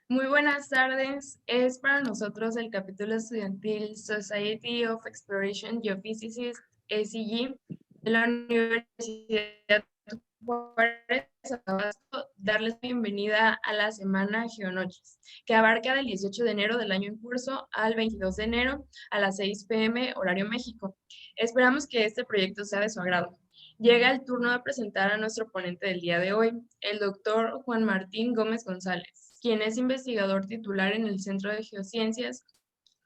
Muy buenas tardes. Es para nosotros el capítulo estudiantil Society of Exploration Geophysicists, SEG, de la Universidad Juárez Tabasco, darles bienvenida a la semana Geonoches, que abarca del 18 de enero del año en curso al 22 de enero a las 6 p.m. horario México. Esperamos que este proyecto sea de su agrado. Llega el turno de presentar a nuestro ponente del día de hoy, el doctor Juan Martín Gómez González, quien es investigador titular en el Centro de Geociencias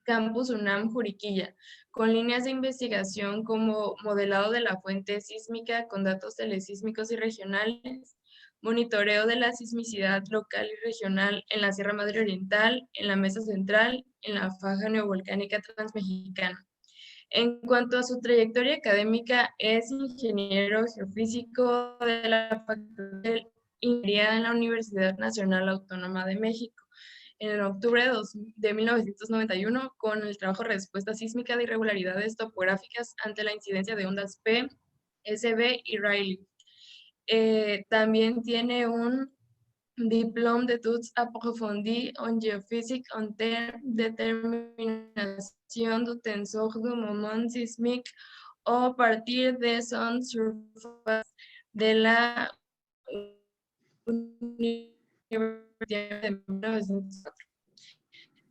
Campus UNAM Juriquilla, con líneas de investigación como modelado de la fuente sísmica con datos telesísmicos y regionales, monitoreo de la sismicidad local y regional en la Sierra Madre Oriental, en la Mesa Central, en la faja neovolcánica transmexicana. En cuanto a su trayectoria académica, es ingeniero geofísico de la Facultad de Ingeniería en la Universidad Nacional Autónoma de México. En octubre de 1991, con el trabajo de respuesta sísmica de irregularidades topográficas ante la incidencia de ondas P, SB y Rayleigh. También tiene un Diplôme d'études approfondies en géophysique en termes de détermination du tensor du moment sismique a partir de son surface de la Universidad de 1904.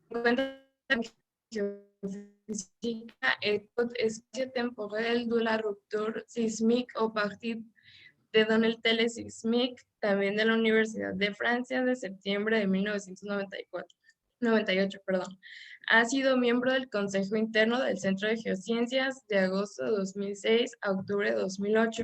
Cuenta en géophysique et espacio-temporel de la rupture sismique a partir de Donald Telesismic, también de la Universidad de Francia, de septiembre de 1998. Ha sido miembro del Consejo Interno del Centro de Geociencias de agosto de 2006 a octubre de 2008,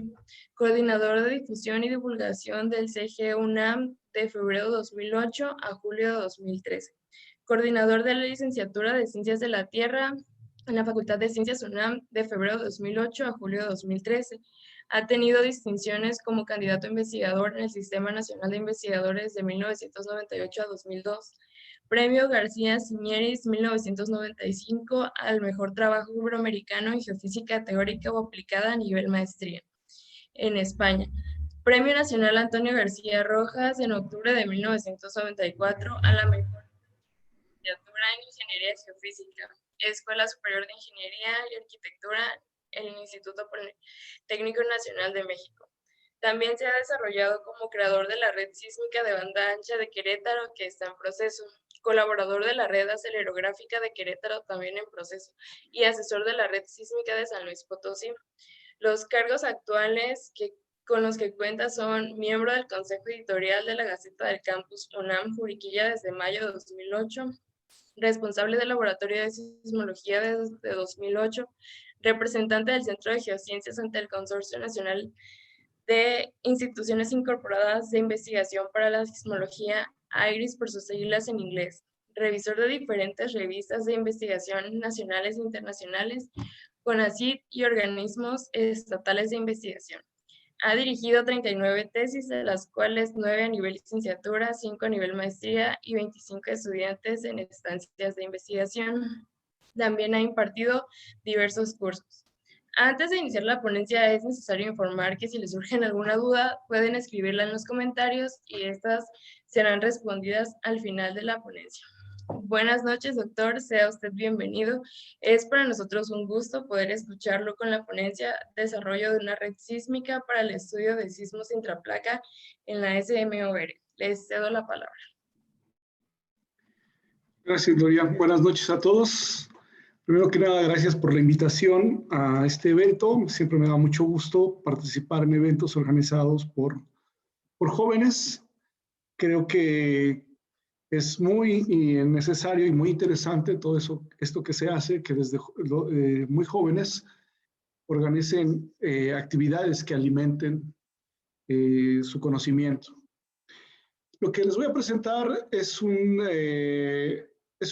coordinador de difusión y divulgación del CG UNAM de febrero de 2008 a julio de 2013, coordinador de la licenciatura de Ciencias de la Tierra en la Facultad de Ciencias UNAM de febrero de 2008 a julio de 2013. Ha tenido distinciones como candidato investigador en el Sistema Nacional de Investigadores de 1998 a 2002, Premio García Ciñeris 1995 al mejor trabajo iberoamericano en geofísica teórica o aplicada a nivel maestría en España. Premio Nacional Antonio García Rojas en octubre de 1994 a la mejor licenciatura en Ingeniería Geofísica, Escuela Superior de Ingeniería y Arquitectura en el Instituto Técnico Nacional de México. También se ha desarrollado como creador de la red sísmica de banda ancha de Querétaro, que está en proceso, colaborador de la red acelerográfica de Querétaro, también en proceso, y asesor de la red sísmica de San Luis Potosí. Los cargos actuales con los que cuenta son miembro del Consejo Editorial de la Gaceta del Campus UNAM Juriquilla desde mayo de 2008, responsable del Laboratorio de Sismología desde 2008, representante del Centro de Geociencias ante el Consorcio Nacional de Instituciones Incorporadas de Investigación para la Sismología, IRIS por sus siglas en inglés, revisor de diferentes revistas de investigación nacionales e internacionales, CONACYT y organismos estatales de investigación. Ha dirigido 39 tesis, de las cuales 9 a nivel licenciatura, 5 a nivel maestría y 25 estudiantes en estancias de investigación. También ha impartido diversos cursos. Antes de iniciar la ponencia es necesario informar que si les surgen alguna duda pueden escribirla en los comentarios y estas serán respondidas al final de la ponencia. Buenas noches, doctor, sea usted bienvenido. Es para nosotros un gusto poder escucharlo con la ponencia Desarrollo de una red sísmica para el estudio de sismos intraplaca en la SMOR. Les cedo la palabra. Gracias, Gloria. Buenas noches a todos. Primero que nada, gracias por la invitación a este evento. Siempre me da mucho gusto participar en eventos organizados por jóvenes. Creo que es muy necesario y muy interesante todo esto que se hace, que desde muy jóvenes organicen actividades que alimenten su conocimiento. Lo que les voy a presentar es un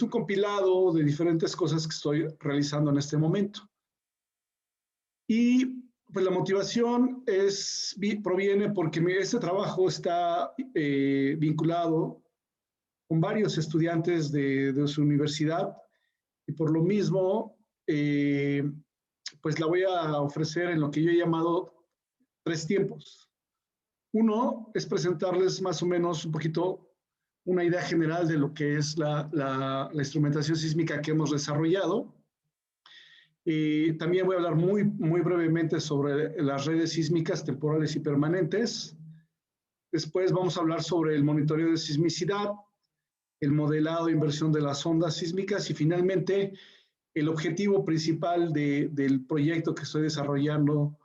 compilado de diferentes cosas que estoy realizando en este momento. Y pues la motivación proviene porque este trabajo está vinculado con varios estudiantes de su universidad y por lo mismo pues la voy a ofrecer en lo que yo he llamado 3 tiempos. Uno es presentarles más o menos un poquito una idea general de lo que es la instrumentación sísmica que hemos desarrollado. También voy a hablar muy brevemente sobre las redes sísmicas temporales y permanentes. Después vamos a hablar sobre el monitoreo de sismicidad, el modelado e inversión de las ondas sísmicas y finalmente el objetivo principal del proyecto que estoy desarrollando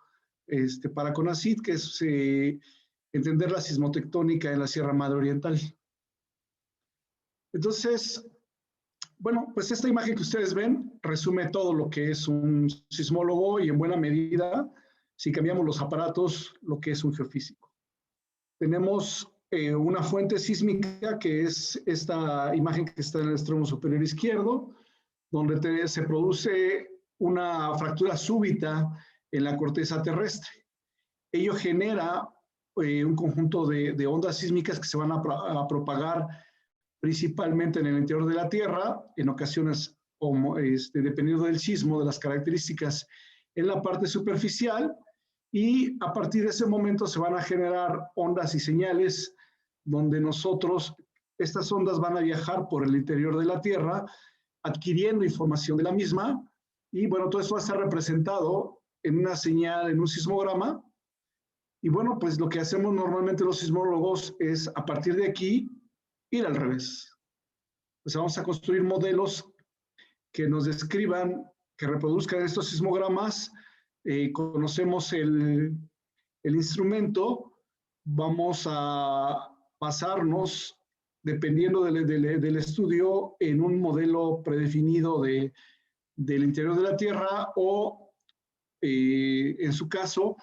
para CONACYT, que es entender la sismotectónica en la Sierra Madre Oriental. Entonces, bueno, pues esta imagen que ustedes ven resume todo lo que es un sismólogo y en buena medida, si cambiamos los aparatos, lo que es un geofísico. Tenemos una fuente sísmica que es esta imagen que está en el extremo superior izquierdo, donde se produce una fractura súbita en la corteza terrestre. Ello genera un conjunto de ondas sísmicas que se van a propagar principalmente en el interior de la Tierra, en ocasiones, dependiendo del sismo, de las características en la parte superficial, y a partir de ese momento se van a generar ondas y señales donde estas ondas van a viajar por el interior de la Tierra, adquiriendo información de la misma, y bueno, todo esto va a estar representado en una señal, en un sismograma, y bueno, pues lo que hacemos normalmente los sismólogos es, a partir de aquí, ir al revés. Pues vamos a construir modelos que nos describan, que reproduzcan estos sismogramas. Conocemos el instrumento, vamos a basarnos, dependiendo del estudio, en un modelo predefinido del interior de la Tierra o, en su caso,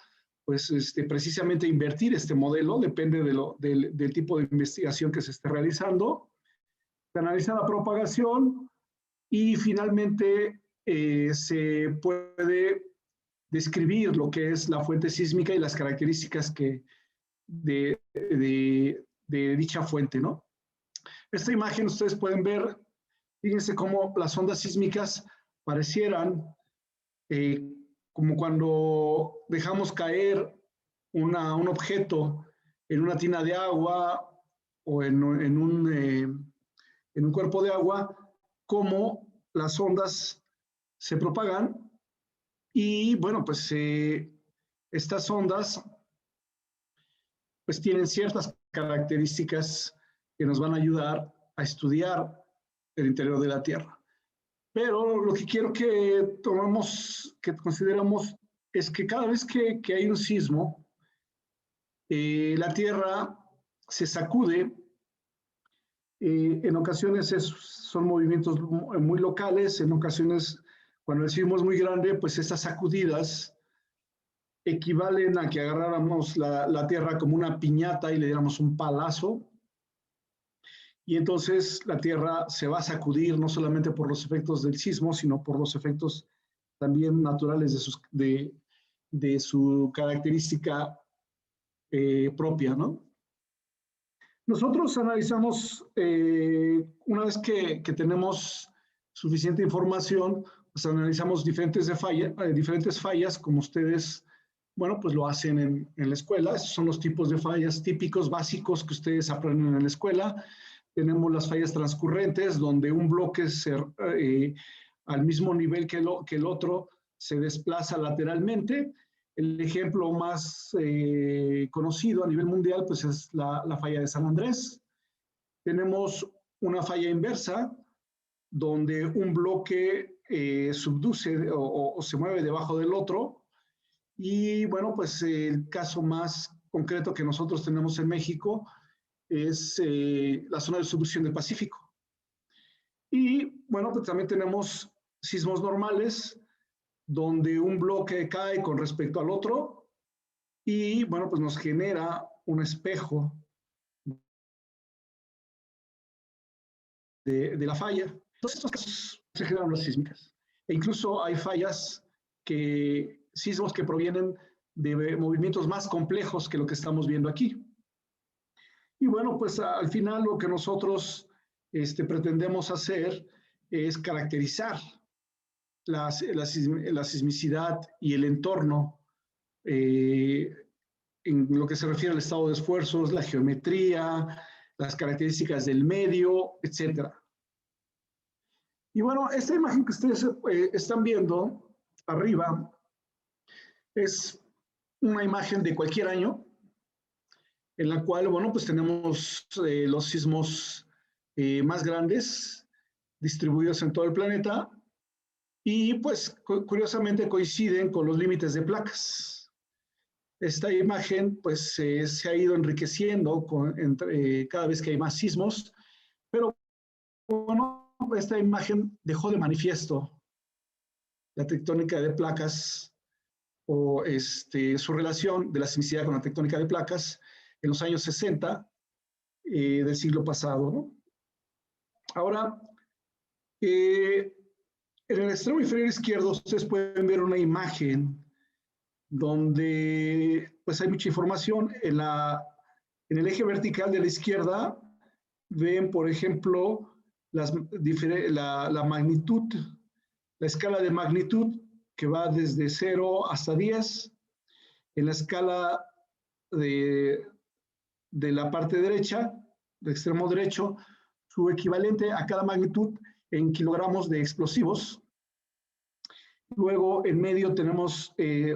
pues precisamente invertir este modelo, depende del tipo de investigación que se esté realizando. Se analiza la propagación y finalmente se puede describir lo que es la fuente sísmica y las características de dicha fuente, ¿no? Esta imagen ustedes pueden ver, fíjense cómo las ondas sísmicas parecieran como cuando dejamos caer un objeto en una tina de agua o en un cuerpo de agua, cómo las ondas se propagan y bueno, pues estas ondas pues tienen ciertas características que nos van a ayudar a estudiar el interior de la Tierra. Pero lo que quiero que consideramos es que cada vez que hay un sismo, la Tierra se sacude. En ocasiones son movimientos muy locales, en ocasiones cuando el sismo es muy grande, pues estas sacudidas equivalen a que agarráramos la Tierra como una piñata y le diéramos un palazo. Y entonces la Tierra se va a sacudir no solamente por los efectos del sismo, sino por los efectos también naturales de su característica propia, ¿no? Nosotros analizamos, una vez que tenemos suficiente información, pues analizamos diferentes fallas, como ustedes, bueno, pues lo hacen en la escuela. Esos son los tipos de fallas típicos, básicos que ustedes aprenden en la escuela. Tenemos las fallas transcurrentes, donde un bloque al mismo nivel que el otro se desplaza lateralmente. El ejemplo más conocido a nivel mundial pues es la falla de San Andrés. Tenemos una falla inversa, donde un bloque subduce o se mueve debajo del otro. Y bueno, pues el caso más concreto que nosotros tenemos en México es la zona de subducción del Pacífico. Y bueno, pues también tenemos sismos normales, donde un bloque cae con respecto al otro y bueno, pues nos genera un espejo de la falla. Entonces, estos casos se generan las sísmicas. E incluso hay sismos que provienen de movimientos más complejos que lo que estamos viendo aquí. Y bueno, pues al final lo que nosotros pretendemos hacer es caracterizar la sismicidad y el entorno en lo que se refiere al estado de esfuerzos, la geometría, las características del medio, etc. Y bueno, esta imagen que ustedes están viendo arriba es una imagen de cualquier año, en la cual, bueno, pues tenemos los sismos más grandes distribuidos en todo el planeta y pues curiosamente coinciden con los límites de placas. Esta imagen pues se ha ido enriqueciendo cada vez que hay más sismos, pero bueno, esta imagen dejó de manifiesto la tectónica de placas o su relación de la sismicidad con la tectónica de placas en los años 60 del siglo pasado, ¿no? Ahora, en el extremo inferior izquierdo ustedes pueden ver una imagen donde pues hay mucha información. En el eje vertical de la izquierda ven, por ejemplo, la magnitud, la escala de magnitud que va desde 0 hasta 10. En la escala de la parte derecha, del extremo derecho, su equivalente a cada magnitud en kilogramos de explosivos. Luego en medio tenemos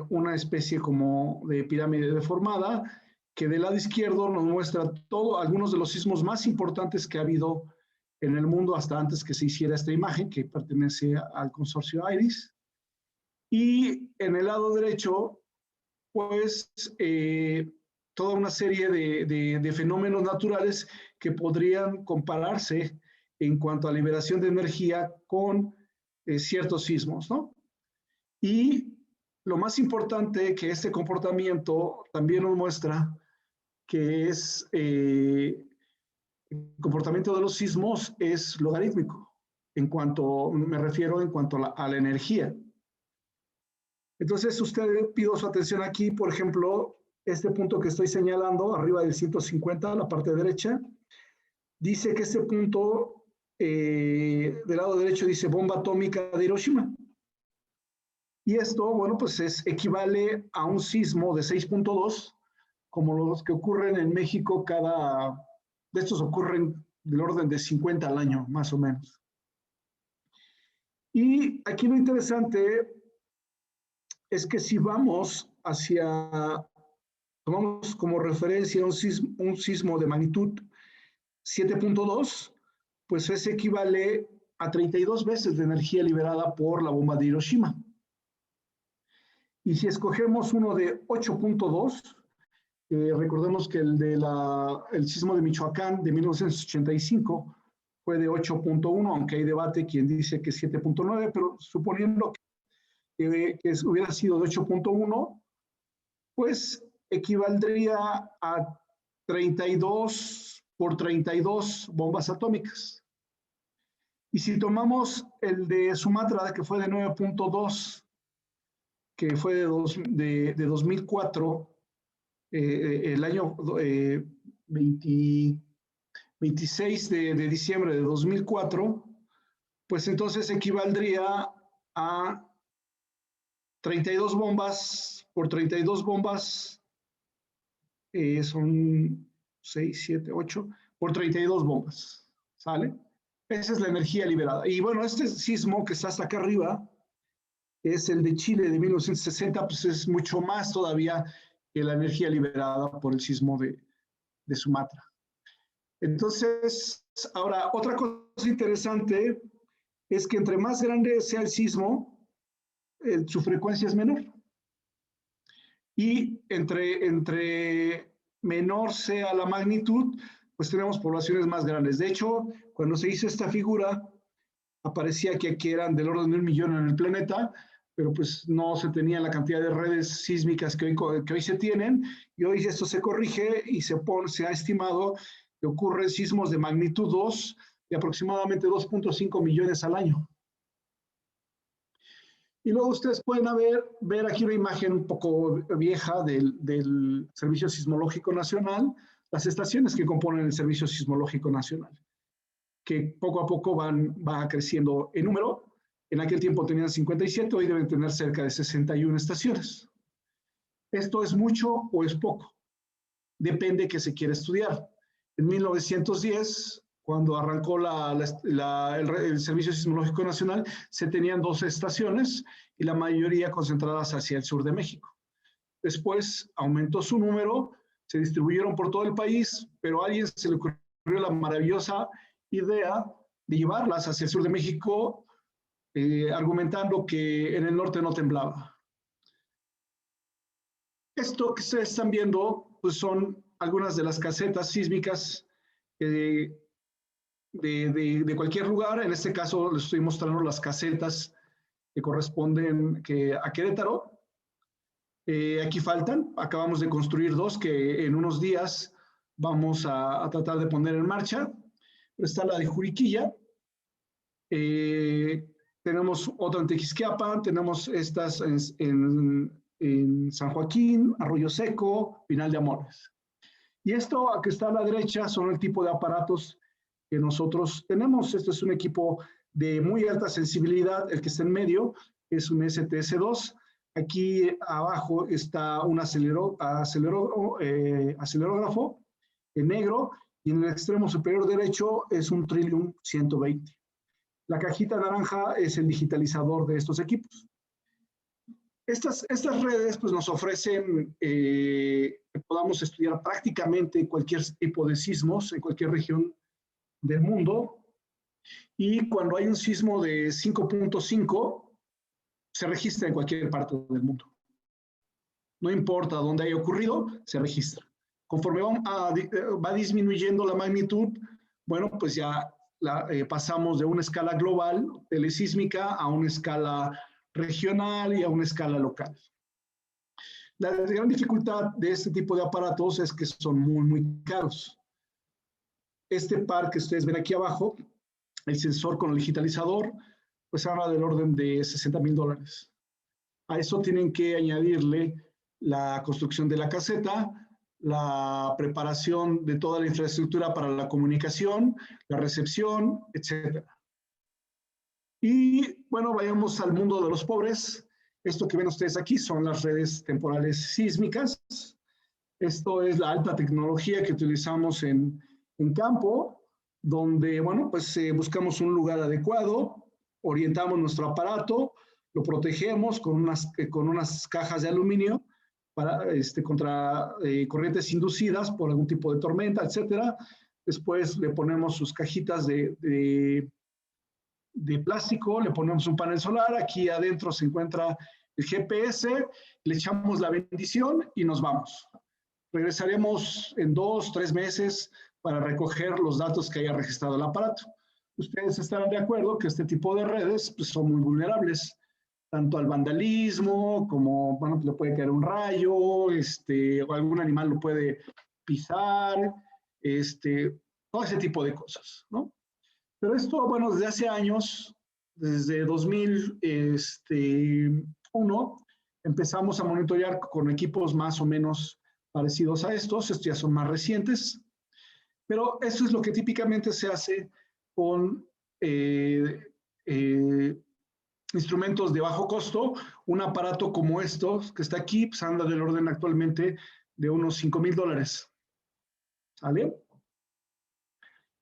una especie como de pirámide deformada que del lado izquierdo nos muestra algunos de los sismos más importantes que ha habido en el mundo hasta antes que se hiciera esta imagen, que pertenece al consorcio IRIS. Y en el lado derecho, pues toda una serie de fenómenos naturales que podrían compararse en cuanto a liberación de energía con ciertos sismos, ¿no? Y lo más importante que este comportamiento también nos muestra que es el comportamiento de los sismos es logarítmico, me refiero en cuanto a la energía. Entonces, usted pido su atención aquí, por ejemplo, este punto que estoy señalando, arriba del 150, la parte derecha, dice que este punto del lado derecho dice bomba atómica de Hiroshima. Y esto, bueno, pues equivale a un sismo de 6.2, como los que ocurren en México de estos ocurren del orden de 50 al año, más o menos. Y aquí lo interesante es que si tomamos como referencia un sismo de magnitud 7.2, pues equivale a 32 veces de energía liberada por la bomba de Hiroshima. Y si escogemos uno de 8.2, recordemos que el sismo de Michoacán de 1985 fue de 8.1, aunque hay debate quien dice que es 7.9, pero suponiendo que hubiera sido de 8.1, pues equivaldría a 32 por 32 bombas atómicas. Y si tomamos el de Sumatra, que fue de 9.2, que fue de 2004, el año 26 de diciembre de 2004, pues entonces equivaldría a 32 bombas por 32 bombas, son 6, 7, 8, por 32 bombas, ¿sale? Esa es la energía liberada. Y bueno, este sismo que está hasta acá arriba, es el de Chile de 1960, pues es mucho más todavía que la energía liberada por el sismo de Sumatra. Entonces, ahora, otra cosa interesante es que entre más grande sea el sismo, su frecuencia es menor. Y entre menor sea la magnitud, pues tenemos poblaciones más grandes. De hecho, cuando se hizo esta figura, aparecía que aquí eran del orden de 1 millón en el planeta, pero pues no se tenía la cantidad de redes sísmicas que hoy se tienen, y hoy esto se corrige y se ha estimado que ocurren sismos de magnitud 2 de aproximadamente 2.5 millones al año. Y luego ustedes pueden ver aquí una imagen un poco vieja del Servicio Sismológico Nacional, las estaciones que componen el Servicio Sismológico Nacional, que poco a poco va creciendo en número. En aquel tiempo tenían 57, hoy deben tener cerca de 61 estaciones. ¿Esto es mucho o es poco? Depende de qué se quiera estudiar. En 1910, cuando arrancó el Servicio Sismológico Nacional, se tenían 12 estaciones y la mayoría concentradas hacia el sur de México. Después aumentó su número, se distribuyeron por todo el país, pero a alguien se le ocurrió la maravillosa idea de llevarlas hacia el sur de México, argumentando que en el norte no temblaba. Esto que ustedes están viendo, pues son algunas de las casetas sísmicas de cualquier lugar. En este caso les estoy mostrando las casetas que corresponden a Querétaro. Aquí faltan, acabamos de construir 2 que en unos días vamos a tratar de poner en marcha. Está la de Juriquilla, tenemos otra en Tequisquiapan, tenemos estas en San Joaquín, Arroyo Seco, Pinal de Amores. Y esto que está a la derecha son el tipo de aparatos que nosotros tenemos. Este es un equipo de muy alta sensibilidad, el que está en medio es un STS-2. Aquí abajo está un acelerógrafo en negro y en el extremo superior derecho es un Trillium 120. La cajita naranja es el digitalizador de estos equipos. Estas redes pues, nos ofrecen que podamos estudiar prácticamente cualquier tipo de sismos en cualquier región del mundo. Y cuando hay un sismo de 5.5, se registra en cualquier parte del mundo. No importa dónde haya ocurrido, se registra. Conforme va disminuyendo la magnitud, bueno, pues ya pasamos de una escala global telesísmica a una escala regional y a una escala local. La gran dificultad de este tipo de aparatos es que son muy, muy caros. Este par que ustedes ven aquí abajo, el sensor con el digitalizador, pues habla del orden de $60,000. A eso tienen que añadirle la construcción de la caseta, la preparación de toda la infraestructura para la comunicación, la recepción, etc. Y bueno, vayamos al mundo de los pobres. Esto que ven ustedes aquí son las redes temporales sísmicas. Esto es la alta tecnología que utilizamos en campo, donde, bueno, pues buscamos un lugar adecuado, orientamos nuestro aparato, lo protegemos con unas cajas de aluminio contra corrientes inducidas por algún tipo de tormenta, etcétera. Después le ponemos sus cajitas de plástico, le ponemos un panel solar, aquí adentro se encuentra el GPS, le echamos la bendición y nos vamos. Regresaremos en 2 o 3 meses para recoger los datos que haya registrado el aparato. Ustedes estarán de acuerdo que este tipo de redes pues, son muy vulnerables, tanto al vandalismo como, bueno, le puede caer un rayo, o algún animal lo puede pisar, todo ese tipo de cosas, ¿no? Pero esto, bueno, desde hace años, desde 2001, empezamos a monitorear con equipos más o menos parecidos a estos ya son más recientes, pero eso es lo que típicamente se hace con instrumentos de bajo costo. Un aparato como estos, que está aquí, pues anda del orden actualmente de unos $5,000. ¿Sale?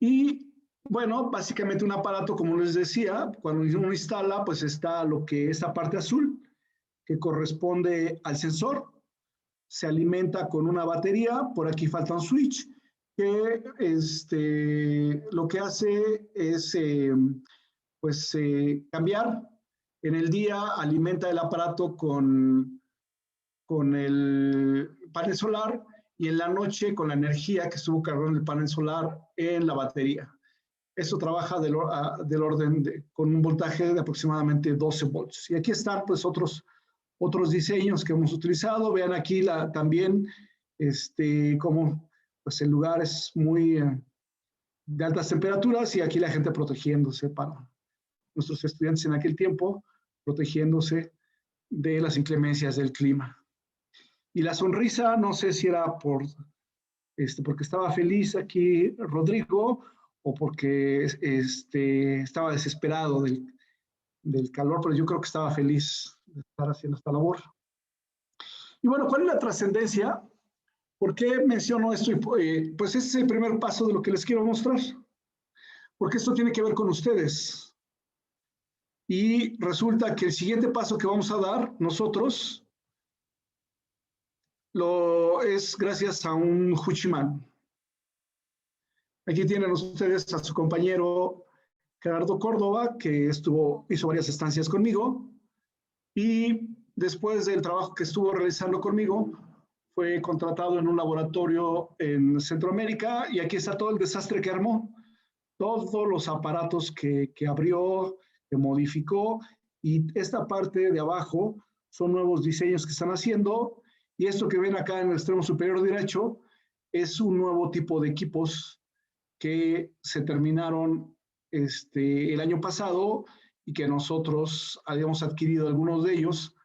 Y bueno, básicamente un aparato, como les decía, cuando uno instala, pues está esta parte azul, que corresponde al sensor, se alimenta con una batería, por aquí falta un switch, que lo que hace es cambiar. En el día alimenta el aparato con el panel solar y en la noche con la energía que estuvo cargando el panel solar en la batería. Eso trabaja del orden con un voltaje de aproximadamente 12 volts. Y aquí están pues otros diseños que hemos utilizado. Vean aquí también cómo pues, el lugar es muy de altas temperaturas y aquí la gente protegiéndose para nuestros estudiantes en aquel tiempo, protegiéndose de las inclemencias del clima. Y la sonrisa, no sé si era porque estaba feliz aquí Rodrigo o porque estaba desesperado del calor, pero yo creo que estaba feliz de estar haciendo esta labor. Y bueno, ¿cuál es la trascendencia ¿Por qué menciono esto? Pues ese es el primer paso de lo que les quiero mostrar, porque esto tiene que ver con ustedes. Y resulta que el siguiente paso que vamos a dar nosotros es gracias a un Huchiman. Aquí tienen ustedes a su compañero Gerardo Córdoba, que hizo varias estancias conmigo, y después del trabajo que estuvo realizando conmigo, fue contratado en un laboratorio en Centroamérica, y aquí está todo el desastre que armó, todos los aparatos que abrió, que modificó, y esta parte de abajo son nuevos diseños que están haciendo, y esto que ven acá en el extremo superior derecho es un nuevo tipo de equipos que se terminaron el año pasado y que nosotros habíamos adquirido algunos de ellos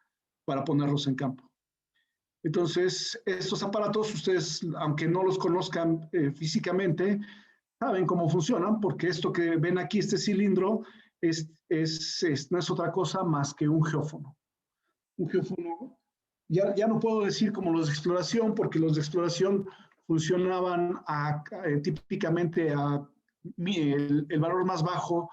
para ponerlos en campo. Entonces, estos aparatos, ustedes, aunque no los conozcan físicamente, saben cómo funcionan, porque esto que ven aquí, este cilindro, no es otra cosa más que un geófono. Un geófono, ya no puedo decir como los de exploración, porque los de exploración funcionaban típicamente el valor más bajo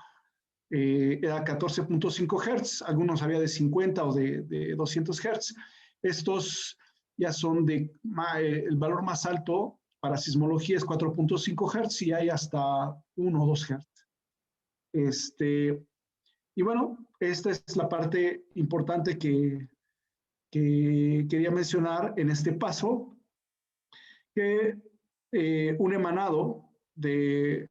era 14.5 Hz, algunos había de 50 o de 200 Hz. Estos ya son el valor más alto para sismología es 4.5 Hz y hay hasta 1 o 2 Hz. Y bueno, esta es la parte importante que quería mencionar en este paso, que un emanado de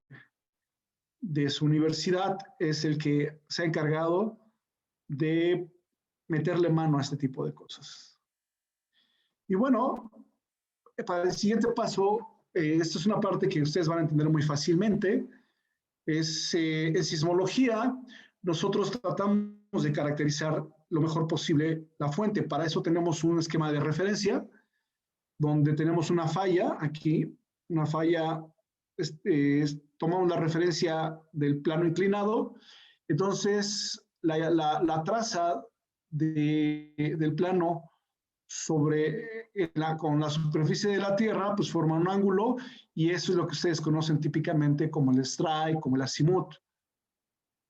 su universidad es el que se ha encargado de meterle mano a este tipo de cosas. Y bueno, para el siguiente paso, esto es una parte que ustedes van a entender muy fácilmente, en sismología nosotros tratamos de caracterizar lo mejor posible la fuente. Para eso tenemos un esquema de referencia, donde tenemos una falla aquí, una falla, tomamos la referencia del plano inclinado, entonces la traza del plano con la superficie de la Tierra, pues forma un ángulo, y eso es lo que ustedes conocen típicamente como el strike, como el azimut.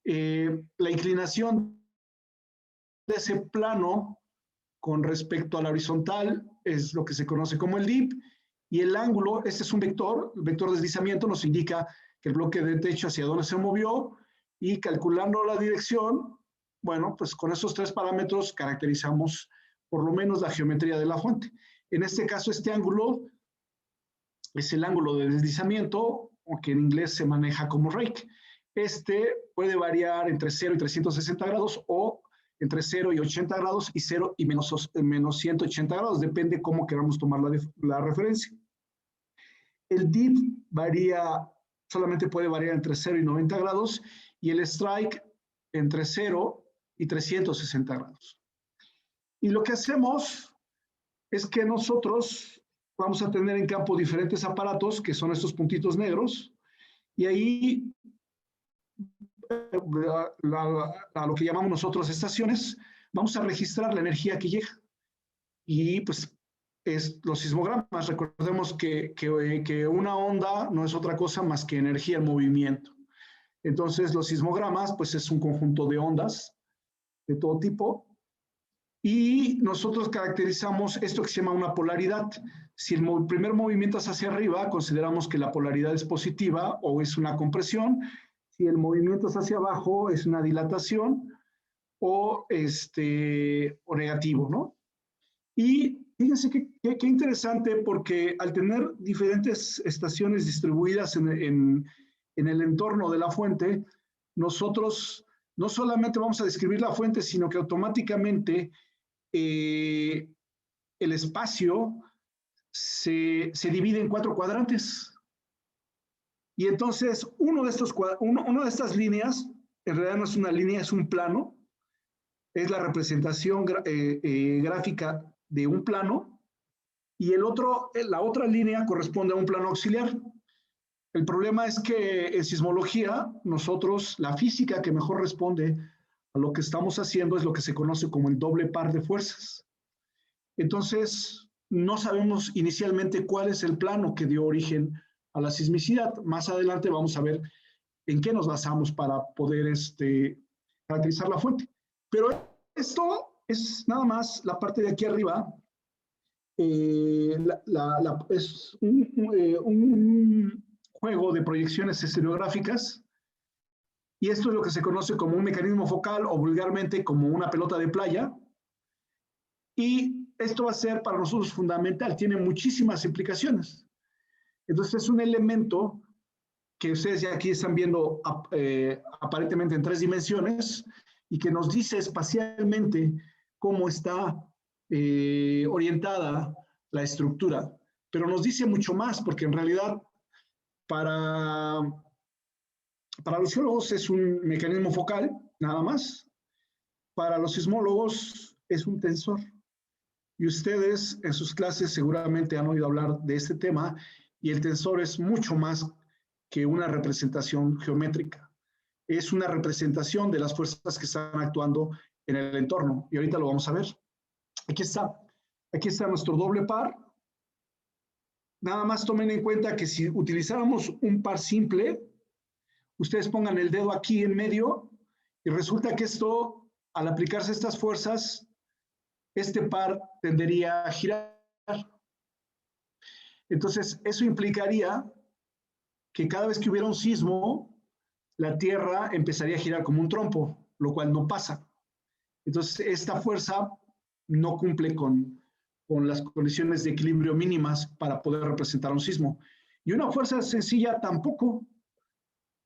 La inclinación de ese plano con respecto a la horizontal es lo que se conoce como el dip, y el ángulo, este es un vector, el vector de deslizamiento nos indica que el bloque de techo hacia dónde se movió, y calculando la dirección, bueno, pues con esos tres parámetros caracterizamos por lo menos la geometría de la fuente. En este caso, este ángulo es el ángulo de deslizamiento, o que en inglés se maneja como rake. Este puede variar entre 0 y 360 grados, o entre 0 y 80 grados, y 0 y menos 180 grados, depende cómo queramos tomar la referencia. El dip solamente puede variar entre 0 y 90 grados, y el strike entre 0 y 360 grados. Y lo que hacemos es que nosotros vamos a tener en campo diferentes aparatos, que son estos puntitos negros, y ahí a lo que llamamos nosotros estaciones, vamos a registrar la energía que llega. Y pues los sismogramas, recordemos que una onda no es otra cosa más que energía en movimiento. Entonces los sismogramas pues es un conjunto de ondas de todo tipo, y nosotros caracterizamos esto que se llama una polaridad. Si el primer movimiento es hacia arriba, consideramos que la polaridad es positiva o es una compresión. Si el movimiento es hacia abajo, es una dilatación o negativo, ¿no? Y fíjense qué interesante, porque al tener diferentes estaciones distribuidas en el entorno de la fuente, nosotros no solamente vamos a describir la fuente, sino que automáticamente el espacio se divide en 4 cuadrantes. Y entonces una de estas líneas, en realidad no es una línea, es un plano, es la representación gráfica de un plano, y la otra línea corresponde a un plano auxiliar. El problema es que en sismología, la física que mejor responde a lo que estamos haciendo es lo que se conoce como el doble par de fuerzas. Entonces, no sabemos inicialmente cuál es el plano que dio origen a la sismicidad. Más adelante vamos a ver en qué nos basamos para poder caracterizar la fuente. Pero esto es nada más la parte de aquí arriba. Es un juego de proyecciones estereográficas, y esto es lo que se conoce como un mecanismo focal o vulgarmente como una pelota de playa. Y esto va a ser para nosotros fundamental, tiene muchísimas implicaciones. Entonces es un elemento que ustedes ya aquí están viendo aparentemente en 3 dimensiones y que nos dice espacialmente cómo está orientada la estructura. Pero nos dice mucho más, porque en realidad para los geólogos es un mecanismo focal, nada más. Para los sismólogos es un tensor. Y ustedes en sus clases seguramente han oído hablar de este tema, y el tensor es mucho más que una representación geométrica. Es una representación de las fuerzas que están actuando en el entorno, y ahorita lo vamos a ver. Aquí está nuestro doble par. Nada más tomen en cuenta que si utilizáramos un par simple, ustedes pongan el dedo aquí en medio, y resulta que esto, al aplicarse estas fuerzas, este par tendería a girar. Entonces, eso implicaría que cada vez que hubiera un sismo, la Tierra empezaría a girar como un trompo, lo cual no pasa. Entonces, esta fuerza no cumple con las condiciones de equilibrio mínimas para poder representar un sismo. Y una fuerza sencilla tampoco.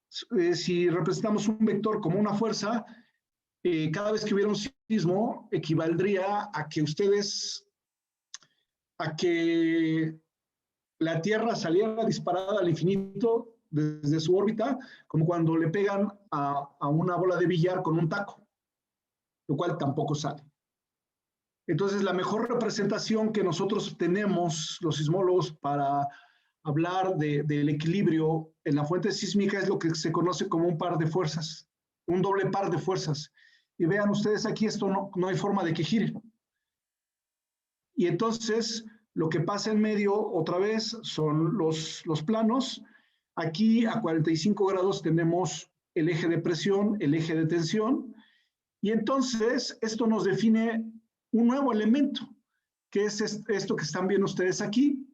Si representamos un vector como una fuerza, cada vez que hubiera un sismo, equivaldría a que la Tierra saliera disparada al infinito desde su órbita, como cuando le pegan a una bola de billar con un taco, lo cual tampoco sale. Entonces, la mejor representación que nosotros tenemos, los sismólogos, para hablar del equilibrio en la fuente sísmica es lo que se conoce como un par de fuerzas, un doble par de fuerzas. Y vean ustedes aquí, esto no hay forma de que gire. Y entonces, lo que pasa en medio, otra vez, son los planos. Aquí a 45 grados tenemos el eje de presión, el eje de tensión, y entonces esto nos define un nuevo elemento, que es esto que están viendo ustedes aquí,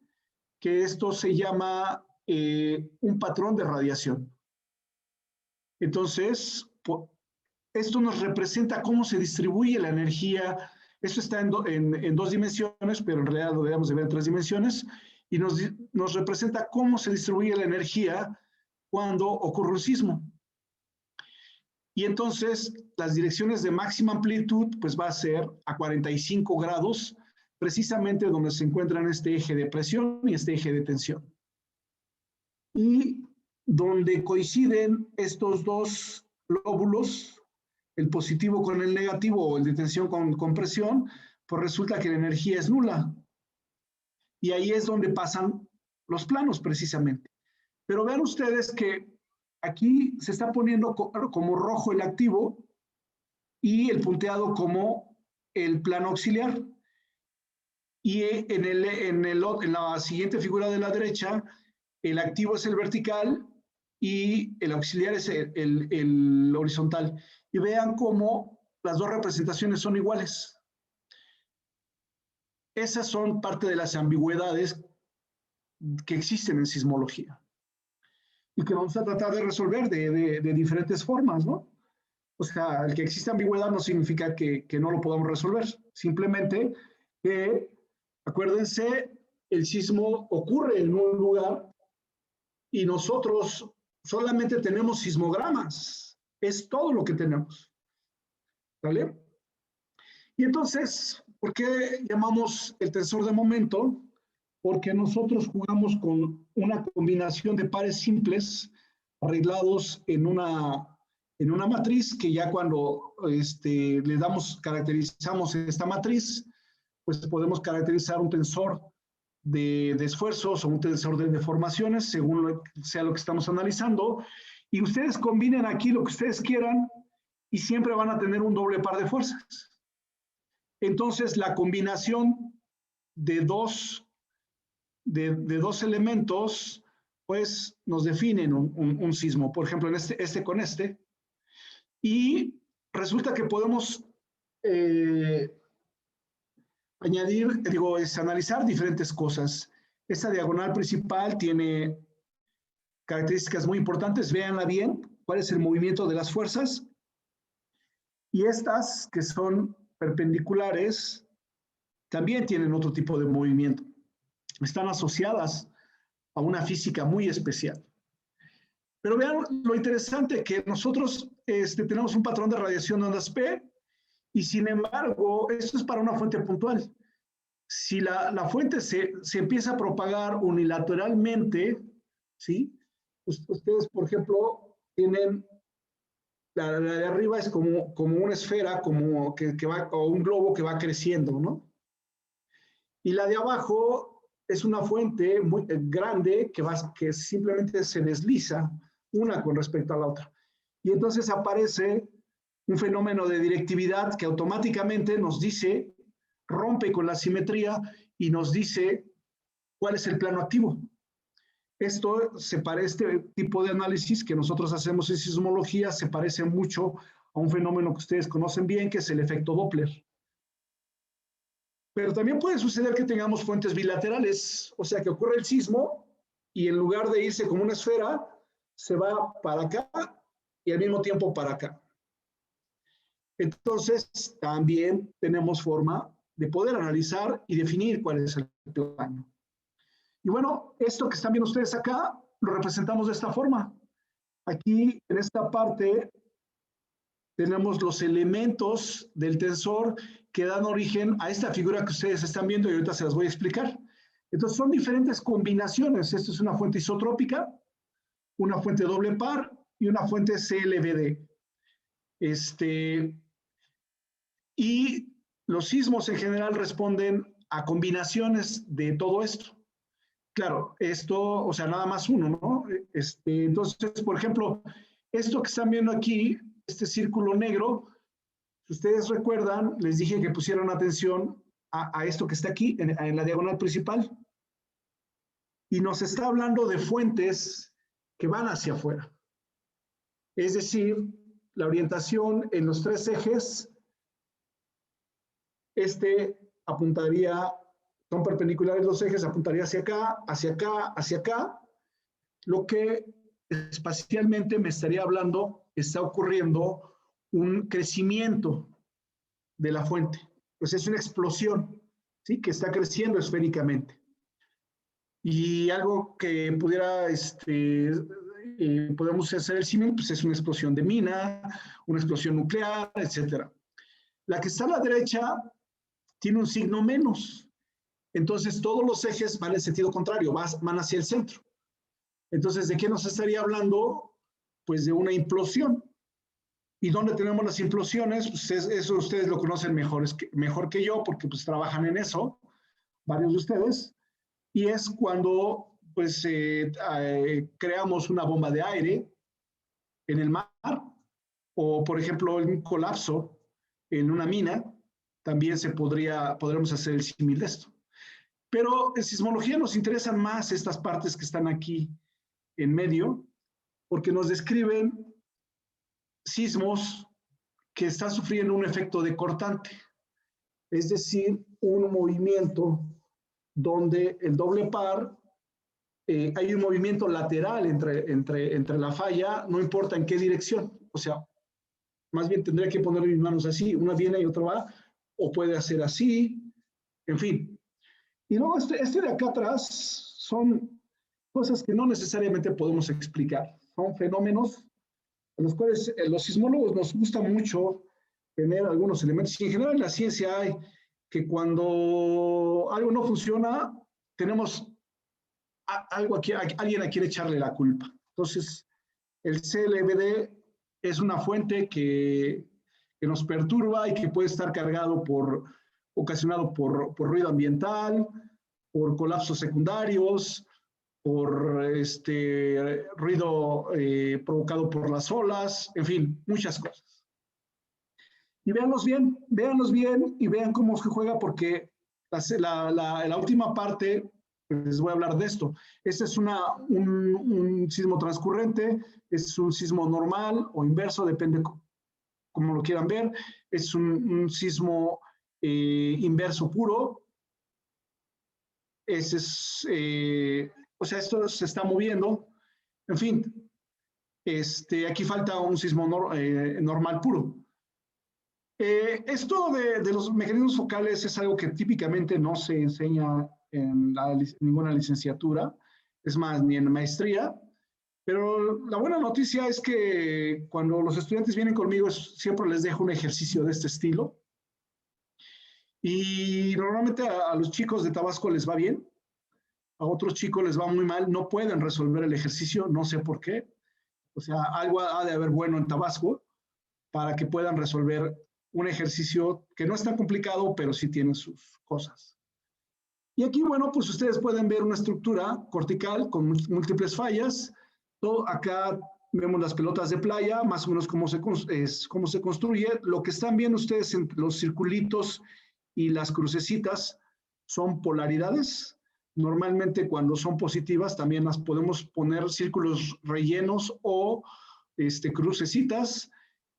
que esto se llama un patrón de radiación. Entonces, esto nos representa cómo se distribuye la energía. Esto está en 2 dimensiones, pero en realidad lo debemos de ver en 3 dimensiones, y nos representa cómo se distribuye la energía cuando ocurre un sismo. Y entonces, las direcciones de máxima amplitud, pues va a ser a 45 grados, precisamente donde se encuentran este eje de presión y este eje de tensión. Y donde coinciden estos 2 lóbulos, el positivo con el negativo o el de tensión con presión, pues resulta que la energía es nula. Y ahí es donde pasan los planos precisamente. Pero vean ustedes que aquí se está poniendo como rojo el activo y el punteado como el plano auxiliar. Y en la siguiente figura de la derecha, el activo es el vertical y el auxiliar es el horizontal. Y vean cómo las 2 representaciones son iguales. Esas son parte de las ambigüedades que existen en sismología y que vamos a tratar de resolver de diferentes formas, ¿no? O sea, el que exista ambigüedad no significa que no lo podamos resolver. Simplemente que, acuérdense, el sismo ocurre en un lugar y nosotros solamente tenemos sismogramas. Es todo lo que tenemos. ¿Vale? Y entonces, ¿por qué llamamos el tensor de momento? Porque nosotros jugamos con una combinación de pares simples arreglados en una matriz que ya cuando caracterizamos esta matriz, pues podemos caracterizar un tensor de esfuerzos o un tensor de deformaciones, según sea lo que estamos analizando, y ustedes combinen aquí lo que ustedes quieran y siempre van a tener un doble par de fuerzas. Entonces, la combinación de dos elementos, pues nos definen un sismo. Por ejemplo, en este con este. Y resulta que podemos analizar diferentes cosas. Esta diagonal principal tiene características muy importantes. Véanla bien, cuál es el movimiento de las fuerzas. Y estas, que son perpendiculares, también tienen otro tipo de movimiento. Están asociadas a una física muy especial. Pero vean lo interesante, que nosotros tenemos un patrón de radiación de ondas P, y sin embargo, esto es para una fuente puntual. Si la fuente se empieza a propagar unilateralmente, ¿sí? Ustedes, por ejemplo, tienen, la de arriba es como una esfera, como que va, o un globo que va creciendo, ¿no? Y la de abajo es una fuente muy grande que simplemente se desliza una con respecto a la otra. Y entonces aparece un fenómeno de directividad que automáticamente nos dice, rompe con la simetría y nos dice cuál es el plano activo. Esto este tipo de análisis que nosotros hacemos en sismología se parece mucho a un fenómeno que ustedes conocen bien, que es el efecto Doppler. Pero también puede suceder que tengamos fuentes bilaterales, o sea, que ocurre el sismo y en lugar de irse como una esfera, se va para acá y al mismo tiempo para acá. Entonces, también tenemos forma de poder analizar y definir cuál es el plano. Y bueno, esto que están viendo ustedes acá, lo representamos de esta forma. Aquí, en esta parte, tenemos los elementos del tensor que dan origen a esta figura que ustedes están viendo y ahorita se las voy a explicar. Entonces, son diferentes combinaciones. Esta es una fuente isotrópica, una fuente doble par y una fuente CLBD. Y los sismos en general responden a combinaciones de todo esto. Claro, esto, o sea, nada más uno, ¿no? Entonces, por ejemplo, esto que están viendo aquí, este círculo negro, si ustedes recuerdan, les dije que pusieran atención a esto que está aquí, en la diagonal principal. Y nos está hablando de fuentes que van hacia afuera. Es decir, la orientación en los tres ejes, apuntaría, son perpendiculares los ejes, apuntaría hacia acá, hacia acá, hacia acá, lo que espacialmente me estaría hablando, está ocurriendo un crecimiento de la fuente. Pues es una explosión, ¿sí? Que está creciendo esféricamente. Y algo que pudiera, podemos hacer el símil, pues es una explosión de mina, una explosión nuclear, etc. La que está a la derecha tiene un signo menos. Entonces, todos los ejes van en sentido contrario, van hacia el centro. Entonces, ¿de qué nos estaría hablando? Pues de una implosión. ¿Y dónde tenemos las implosiones? Pues eso ustedes lo conocen mejor que yo, porque pues trabajan en eso, varios de ustedes. Y es cuando pues creamos una bomba de aire en el mar, o por ejemplo un colapso en una mina, también podremos hacer el símil de esto. Pero en sismología nos interesan más estas partes que están aquí en medio, porque nos describen sismos que están sufriendo un efecto de cortante, es decir, un movimiento donde el doble par, hay un movimiento lateral entre la falla, no importa en qué dirección, o sea, más bien tendría que poner mis manos así, una viene y otra va, o puede hacer así, en fin. Y luego de acá atrás son cosas que no necesariamente podemos explicar, son fenómenos en los cuales los sismólogos nos gusta mucho tener algunos elementos, y en general en la ciencia hay que cuando algo no funciona, tenemos alguien a quien echarle la culpa. Entonces, el CLBD es una fuente que nos perturba y que puede estar ocasionado por ruido ambiental, por colapsos secundarios, por ruido provocado por las olas, en fin, muchas cosas. Y véanlos bien y vean cómo se juega, porque la última parte, pues les voy a hablar de esto. Este es un sismo transcurrente, es un sismo normal o inverso, depende como lo quieran ver. Es un sismo inverso puro. O sea, esto se está moviendo. En fin, aquí falta un sismo normal puro. Esto de los mecanismos focales es algo que típicamente no se enseña en ninguna licenciatura, es más, ni en maestría, pero la buena noticia es que cuando los estudiantes vienen conmigo siempre les dejo un ejercicio de este estilo y normalmente a los chicos de Tabasco les va bien, a otros chicos les va muy mal, no pueden resolver el ejercicio, no sé por qué, o sea, algo ha de haber bueno en Tabasco para que puedan resolver un ejercicio que no es tan complicado, pero sí tiene sus cosas. Y aquí, bueno, pues ustedes pueden ver una estructura cortical con múltiples fallas. Todo acá vemos las pelotas de playa, más o menos cómo se construye. Lo que están viendo ustedes en los circulitos y las crucecitas son polaridades. Normalmente cuando son positivas también las podemos poner círculos rellenos o crucecitas.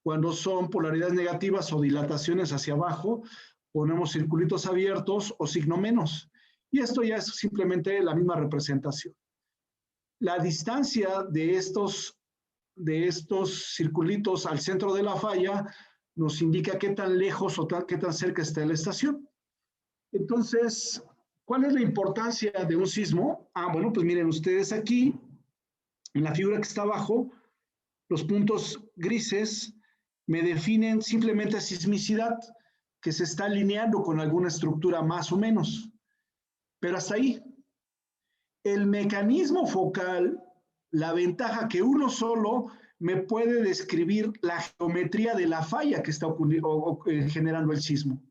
Cuando son polaridades negativas o dilataciones hacia abajo, ponemos circulitos abiertos o signo menos. Y esto ya es simplemente la misma representación. La distancia de estos circulitos al centro de la falla nos indica qué tan lejos o qué tan cerca está la estación. Entonces, ¿cuál es la importancia de un sismo? Bueno, pues miren ustedes aquí, en la figura que está abajo, los puntos grises me definen simplemente sismicidad, que se está alineando con alguna estructura más o menos. Pero hasta ahí. El mecanismo focal, la ventaja que uno solo me puede describir la geometría de la falla que está generando el sismo.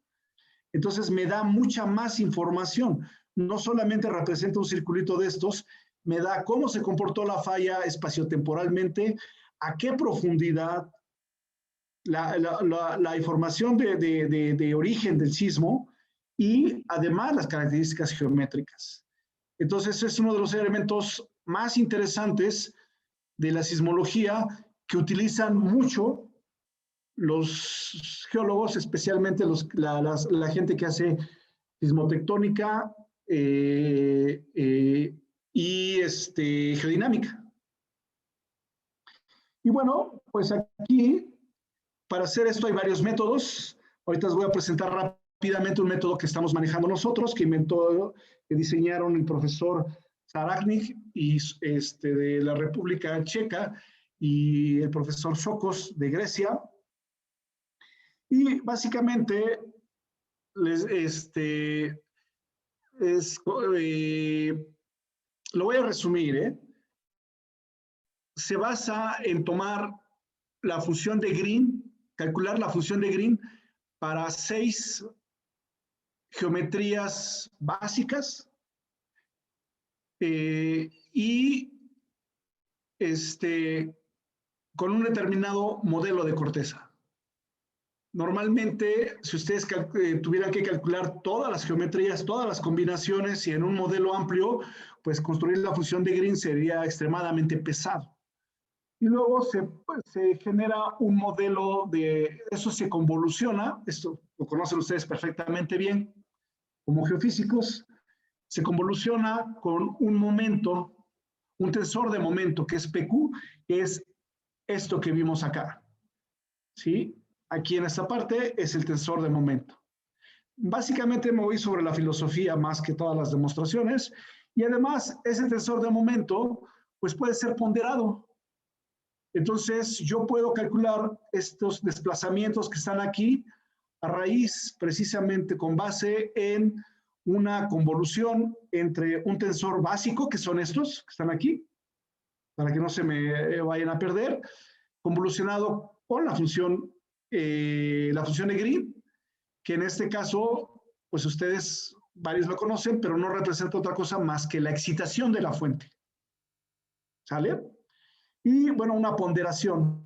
Entonces me da mucha más información. No solamente representa un circulito de estos, me da cómo se comportó la falla espaciotemporalmente, a qué profundidad, la información de origen del sismo y además las características geométricas. Entonces es uno de los elementos más interesantes de la sismología que utilizan mucho los geólogos, especialmente la gente que hace sismotectónica y geodinámica. Y bueno, pues aquí para hacer esto hay varios métodos. Ahorita les voy a presentar rápidamente un método que estamos manejando nosotros, que diseñaron el profesor Zarachnik y de la República Checa y el profesor Sokos de Grecia. Y básicamente lo voy a resumir. Se basa en tomar la función de Green, calcular la función de Green para 6 geometrías básicas y con un determinado modelo de corteza. Normalmente, si ustedes tuvieran que calcular todas las geometrías, todas las combinaciones y en un modelo amplio, pues construir la función de Green sería extremadamente pesado. Y luego se genera un modelo eso se convoluciona, esto lo conocen ustedes perfectamente bien, como geofísicos, se convoluciona con un momento, un tensor de momento que es PQ, que es esto que vimos acá. ¿Sí? Aquí en esta parte es el tensor de momento. Básicamente me voy sobre la filosofía más que todas las demostraciones y además ese tensor de momento pues puede ser ponderado. Entonces, yo puedo calcular estos desplazamientos que están aquí a raíz, precisamente con base en una convolución entre un tensor básico, que son estos que están aquí, para que no se me vayan a perder, convolucionado con la función de Green, que en este caso, pues ustedes, varios lo conocen, pero no representa otra cosa más que la excitación de la fuente. ¿Sale? Y bueno, una ponderación.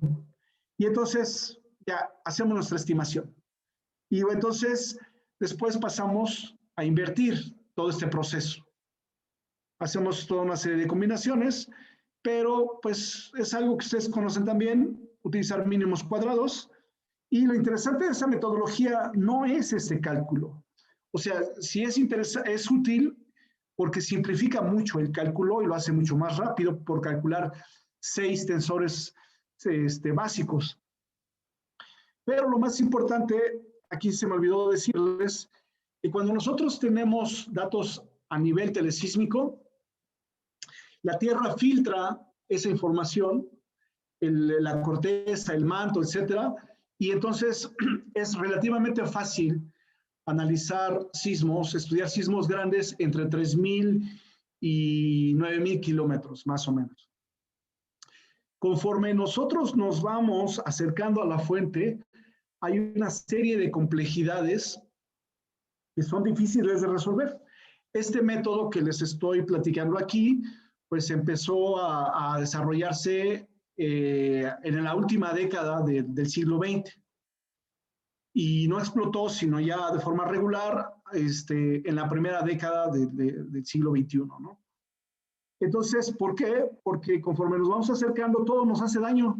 Y entonces ya hacemos nuestra estimación. Y entonces después pasamos a invertir todo este proceso. Hacemos toda una serie de combinaciones, pero pues es algo que ustedes conocen también, utilizar mínimos cuadrados. Y lo interesante de esa metodología no es este cálculo. O sea, sí es útil porque simplifica mucho el cálculo y lo hace mucho más rápido por calcular 6 tensores básicos. Pero lo más importante, aquí se me olvidó decirles, que cuando nosotros tenemos datos a nivel telesísmico, la Tierra filtra esa información, la corteza, el manto, etcétera, y entonces es relativamente fácil analizar sismos, estudiar sismos grandes entre 3.000 y 9.000 kilómetros, más o menos. Conforme nosotros nos vamos acercando a la fuente, hay una serie de complejidades que son difíciles de resolver. Este método que les estoy platicando aquí, pues empezó a desarrollarse en la última década del siglo XX. Y no explotó, sino ya de forma regular en la primera década del siglo XXI, ¿no? Entonces, ¿por qué? Porque conforme nos vamos acercando, todo nos hace daño.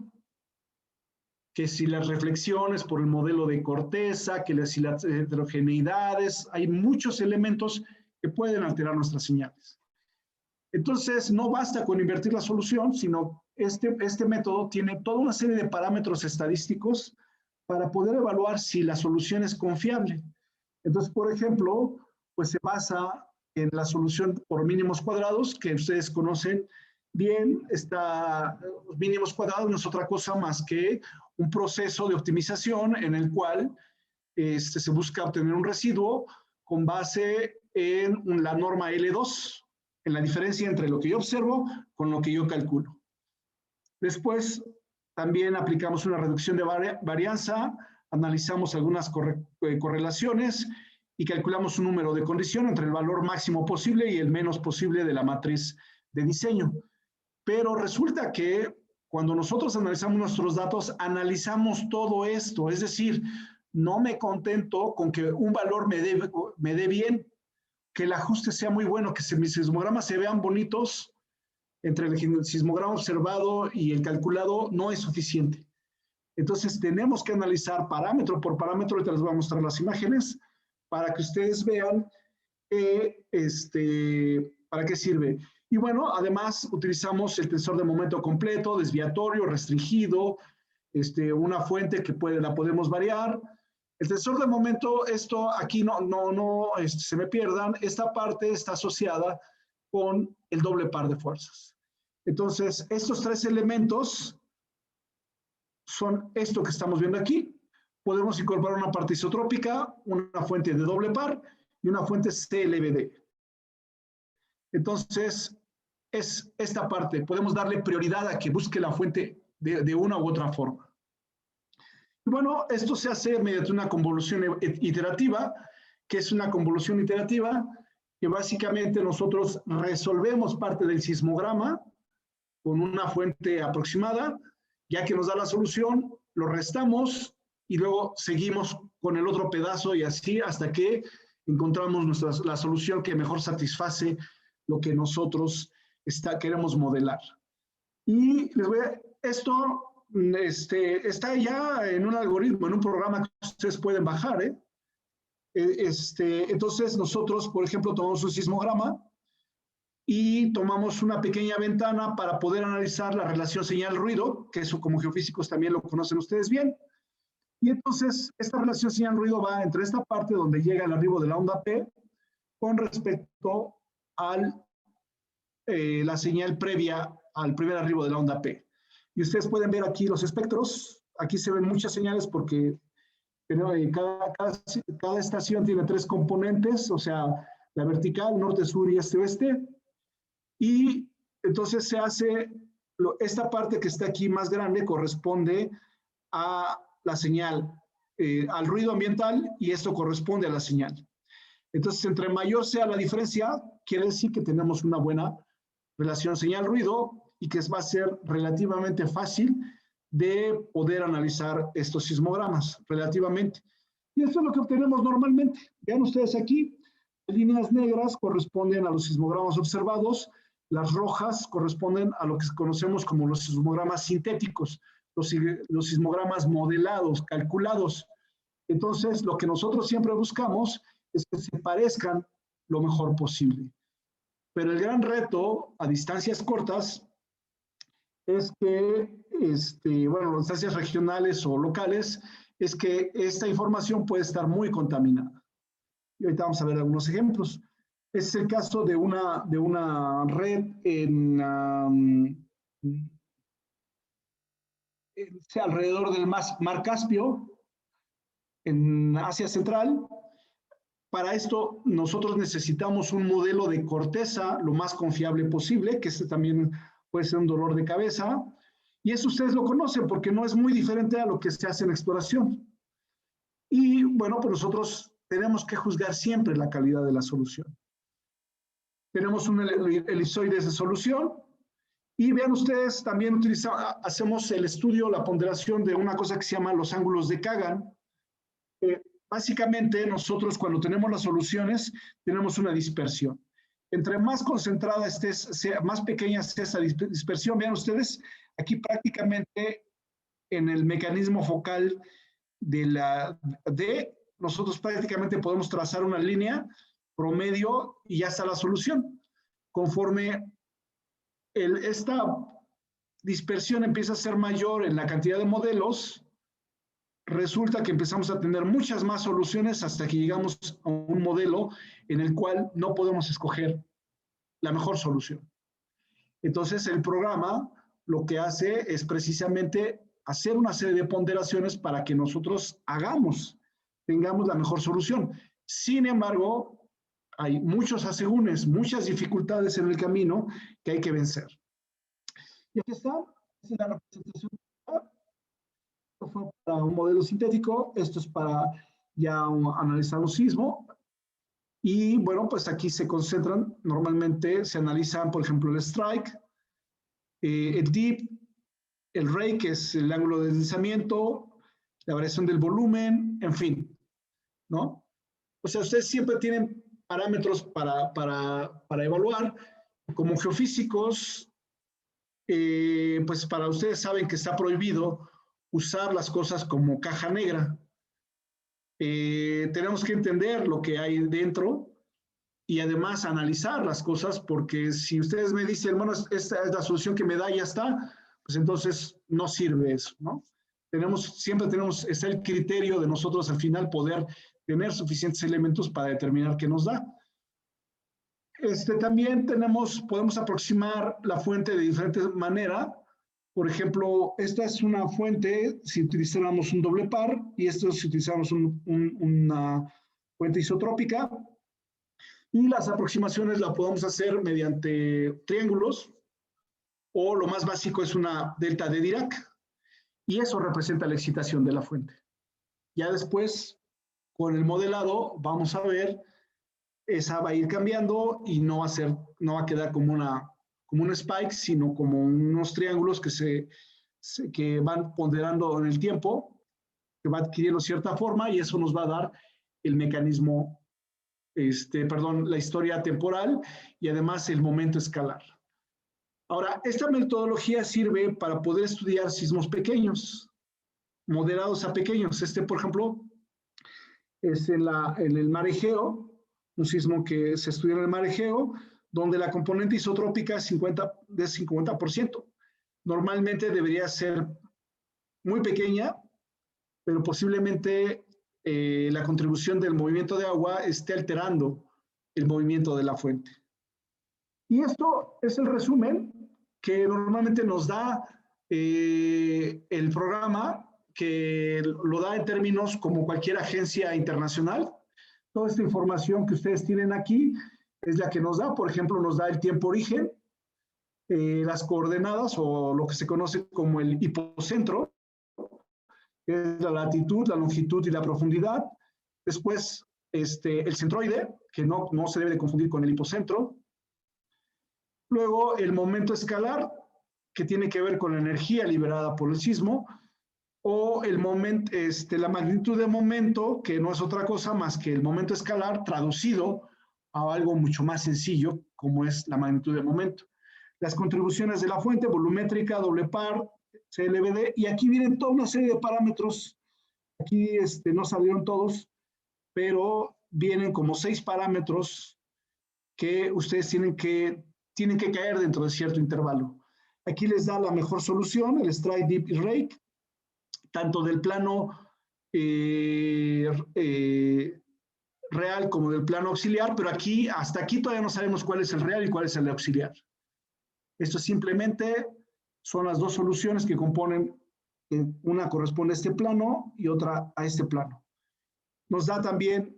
Que si las reflexiones por el modelo de corteza, que si las heterogeneidades, hay muchos elementos que pueden alterar nuestras señales. Entonces, no basta con invertir la solución, sino este método tiene toda una serie de parámetros estadísticos para poder evaluar si la solución es confiable. Entonces, por ejemplo, pues se basa en la solución por mínimos cuadrados, que ustedes conocen bien. Los mínimos cuadrados no es otra cosa más que un proceso de optimización en el cual se busca obtener un residuo con base en la norma L2, en la diferencia entre lo que yo observo con lo que yo calculo. Después, también aplicamos una reducción de varianza, analizamos algunas correlaciones y calculamos un número de condición entre el valor máximo posible y el menos posible de la matriz de diseño. Pero resulta que cuando nosotros analizamos nuestros datos, analizamos todo esto, es decir, no me contento con que un valor me dé bien, que el ajuste sea muy bueno, que mis sismogramas se vean bonitos, entre el sismograma observado y el calculado no es suficiente. Entonces tenemos que analizar parámetro por parámetro, ahorita les voy a mostrar las imágenes, para que ustedes vean para qué sirve. Y bueno, además utilizamos el tensor de momento completo, desviatorio, restringido, una fuente que la podemos variar. El tensor de momento, esto aquí no se me pierdan, esta parte está asociada con el doble par de fuerzas. Entonces, estos 3 elementos son esto que estamos viendo aquí. Podemos incorporar una parte isotrópica, una fuente de doble par y una fuente CLBD. Entonces, es esta parte. Podemos darle prioridad a que busque la fuente de una u otra forma. Y bueno, esto se hace mediante una convolución iterativa, que es una convolución iterativa que básicamente nosotros resolvemos parte del sismograma con una fuente aproximada, ya que nos da la solución, lo restamos y luego seguimos con el otro pedazo y así hasta que encontramos la solución que mejor satisface lo que nosotros queremos modelar. Y esto está ya en un algoritmo, en un programa que ustedes pueden bajar. Entonces nosotros, por ejemplo, tomamos un sismograma y tomamos una pequeña ventana para poder analizar la relación señal-ruido, que eso como geofísicos también lo conocen ustedes bien. Y entonces esta relación señal-ruido va entre esta parte donde llega el arribo de la onda P con respecto a la señal previa al primer arribo de la onda P. Y ustedes pueden ver aquí los espectros. Aquí se ven muchas señales porque cada estación tiene 3 componentes, o sea, la vertical, norte, sur y este-oeste. Y entonces se hace, esta parte que está aquí más grande corresponde a la señal, al ruido ambiental, y esto corresponde a la señal. Entonces, entre mayor sea la diferencia, quiere decir que tenemos una buena relación señal-ruido y que va a ser relativamente fácil de poder analizar estos sismogramas, relativamente. Y esto es lo que obtenemos normalmente. Vean ustedes aquí, Las líneas negras corresponden a los sismogramas observados, las rojas corresponden a lo que conocemos como los sismogramas sintéticos, los sismogramas modelados, calculados. Entonces, lo que nosotros siempre buscamos es que se parezcan lo mejor posible. Pero el gran reto a distancias cortas es que, bueno, distancias regionales o locales, es que esta información puede estar muy contaminada. Y ahorita vamos a ver algunos ejemplos. Este es el caso de una red alrededor del mar Caspio, en Asia Central. Para esto, nosotros necesitamos un modelo de corteza lo más confiable posible, que este también puede ser un dolor de cabeza. Y eso ustedes lo conocen porque no es muy diferente a lo que se hace en exploración. Y bueno, pues nosotros tenemos que juzgar siempre la calidad de la solución. Tenemos un elipsoide de solución. Y vean ustedes, también hacemos el estudio, la ponderación de una cosa que se llama los ángulos de Kagan. Básicamente, nosotros cuando tenemos las soluciones, tenemos una dispersión. Entre más concentrada estés, más pequeña sea esa dispersión, vean ustedes, aquí prácticamente en el mecanismo focal nosotros prácticamente podemos trazar una línea promedio y ya está la solución. Conforme esta dispersión empieza a ser mayor en la cantidad de modelos, resulta que empezamos a tener muchas más soluciones hasta que llegamos a un modelo en el cual no podemos escoger la mejor solución. Entonces, el programa lo que hace es precisamente hacer una serie de ponderaciones para que nosotros tengamos la mejor solución. Sin embargo, hay muchos asegúnes, muchas dificultades en el camino que hay que vencer. Y aquí está, esta es la representación. Esto fue para un modelo sintético, esto es para ya analizar un sismo. Y bueno, pues aquí se concentran, normalmente se analizan, por ejemplo, el strike, el dip, el ray, que es el ángulo de deslizamiento, la variación del volumen, en fin, ¿no? O sea, ustedes siempre tienen parámetros para evaluar. Como geofísicos, pues para ustedes saben que está prohibido usar las cosas como caja negra. Tenemos que entender lo que hay dentro y además analizar las cosas, porque si ustedes me dicen, bueno, esta es la solución que me da y ya está, pues entonces no sirve eso, ¿no? Siempre está el criterio de nosotros al final poder tener suficientes elementos para determinar qué nos da. También podemos aproximar la fuente de diferente manera. Por ejemplo, esta es una fuente si utilizáramos un doble par y esto si utilizáramos una fuente isotrópica. Y las aproximaciones las podemos hacer mediante triángulos o lo más básico es una delta de Dirac y eso representa la excitación de la fuente. Ya después, con el modelado, vamos a ver, esa va a ir cambiando y no va a quedar como un spike, sino como unos triángulos que van ponderando en el tiempo, que va adquiriendo cierta forma y eso nos va a dar el mecanismo, la historia temporal y además el momento escalar. Ahora, esta metodología sirve para poder estudiar sismos pequeños, moderados a pequeños. Por ejemplo, es en el mar Egeo, un sismo que se estudia en el mar Egeo, donde la componente isotrópica es de 50%. Normalmente debería ser muy pequeña, pero posiblemente la contribución del movimiento de agua esté alterando el movimiento de la fuente. Y esto es el resumen que normalmente nos da el programa, que lo da en términos como cualquier agencia internacional. Toda esta información que ustedes tienen aquí es la que nos da, por ejemplo, nos da el tiempo origen, las coordenadas o lo que se conoce como el hipocentro, que es la latitud, la longitud y la profundidad. Después, el centroide, que no se debe de confundir con el hipocentro. Luego, el momento escalar, que tiene que ver con la energía liberada por el sismo, o la magnitud de momento, que no es otra cosa más que el momento escalar traducido a algo mucho más sencillo, como es la magnitud de momento. Las contribuciones de la fuente, volumétrica, doble par, CLBD, y aquí vienen toda una serie de parámetros. Aquí no salieron todos, pero vienen como 6 parámetros que ustedes tienen que caer dentro de cierto intervalo. Aquí les da la mejor solución, el strike, dip y rake, tanto del plano real como del plano auxiliar, pero aquí, hasta aquí todavía no sabemos cuál es el real y cuál es el auxiliar. Esto simplemente son las dos soluciones que componen, una corresponde a este plano y otra a este plano. Nos da también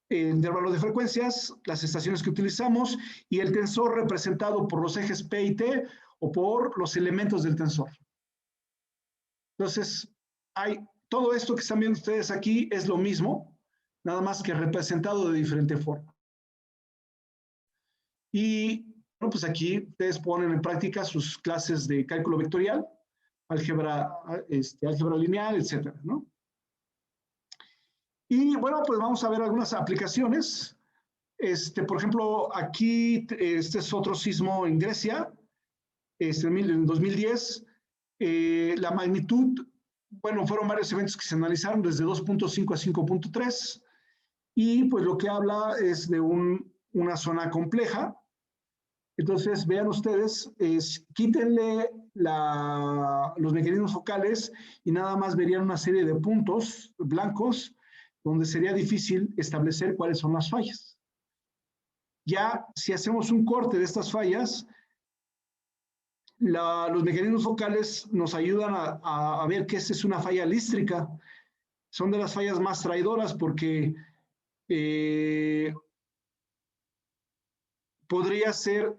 el intervalo de frecuencias, las estaciones que utilizamos y el tensor representado por los ejes P y T o por los elementos del tensor. Entonces, todo esto que están viendo ustedes aquí es lo mismo, nada más que representado de diferente forma. Y bueno, pues aquí ustedes ponen en práctica sus clases de cálculo vectorial, álgebra lineal, etcétera, ¿no? Y bueno, pues vamos a ver algunas aplicaciones. Por ejemplo, aquí, este es otro sismo en Grecia, en 2010. La magnitud, bueno, fueron varios eventos que se analizaron desde 2.5 a 5.3, y pues lo que habla es de una zona compleja. Entonces, vean ustedes, quítenle los mecanismos focales y nada más verían una serie de puntos blancos donde sería difícil establecer cuáles son las fallas. Ya, si hacemos un corte de estas fallas, los mecanismos focales nos ayudan a ver que esta es una falla lístrica. Son de las fallas más traidoras porque podría ser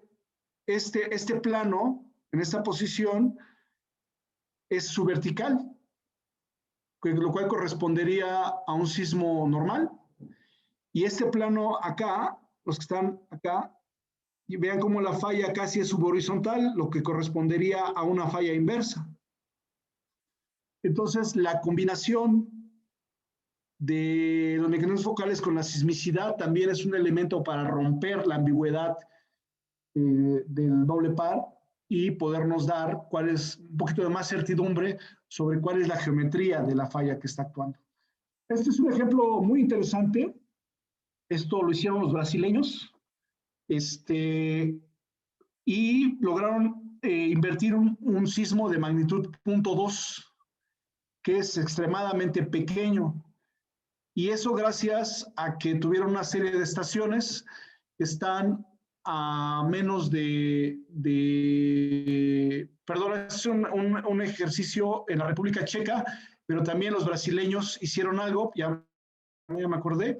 este plano, en esta posición, es subvertical, lo cual correspondería a un sismo normal. Y este plano acá, los que están acá, y vean cómo la falla casi es subhorizontal, lo que correspondería a una falla inversa. Entonces, la combinación de los mecanismos focales con la sismicidad también es un elemento para romper la ambigüedad del doble par y podernos dar un poquito de más certidumbre sobre cuál es la geometría de la falla que está actuando. Este es un ejemplo muy interesante. Esto lo hicieron los brasileños. Y lograron invertir un sismo de magnitud 0.2, que es extremadamente pequeño. Y eso gracias a que tuvieron una serie de estaciones que están a menos perdón, es un ejercicio en la República Checa, pero también los brasileños hicieron algo, ya me acordé,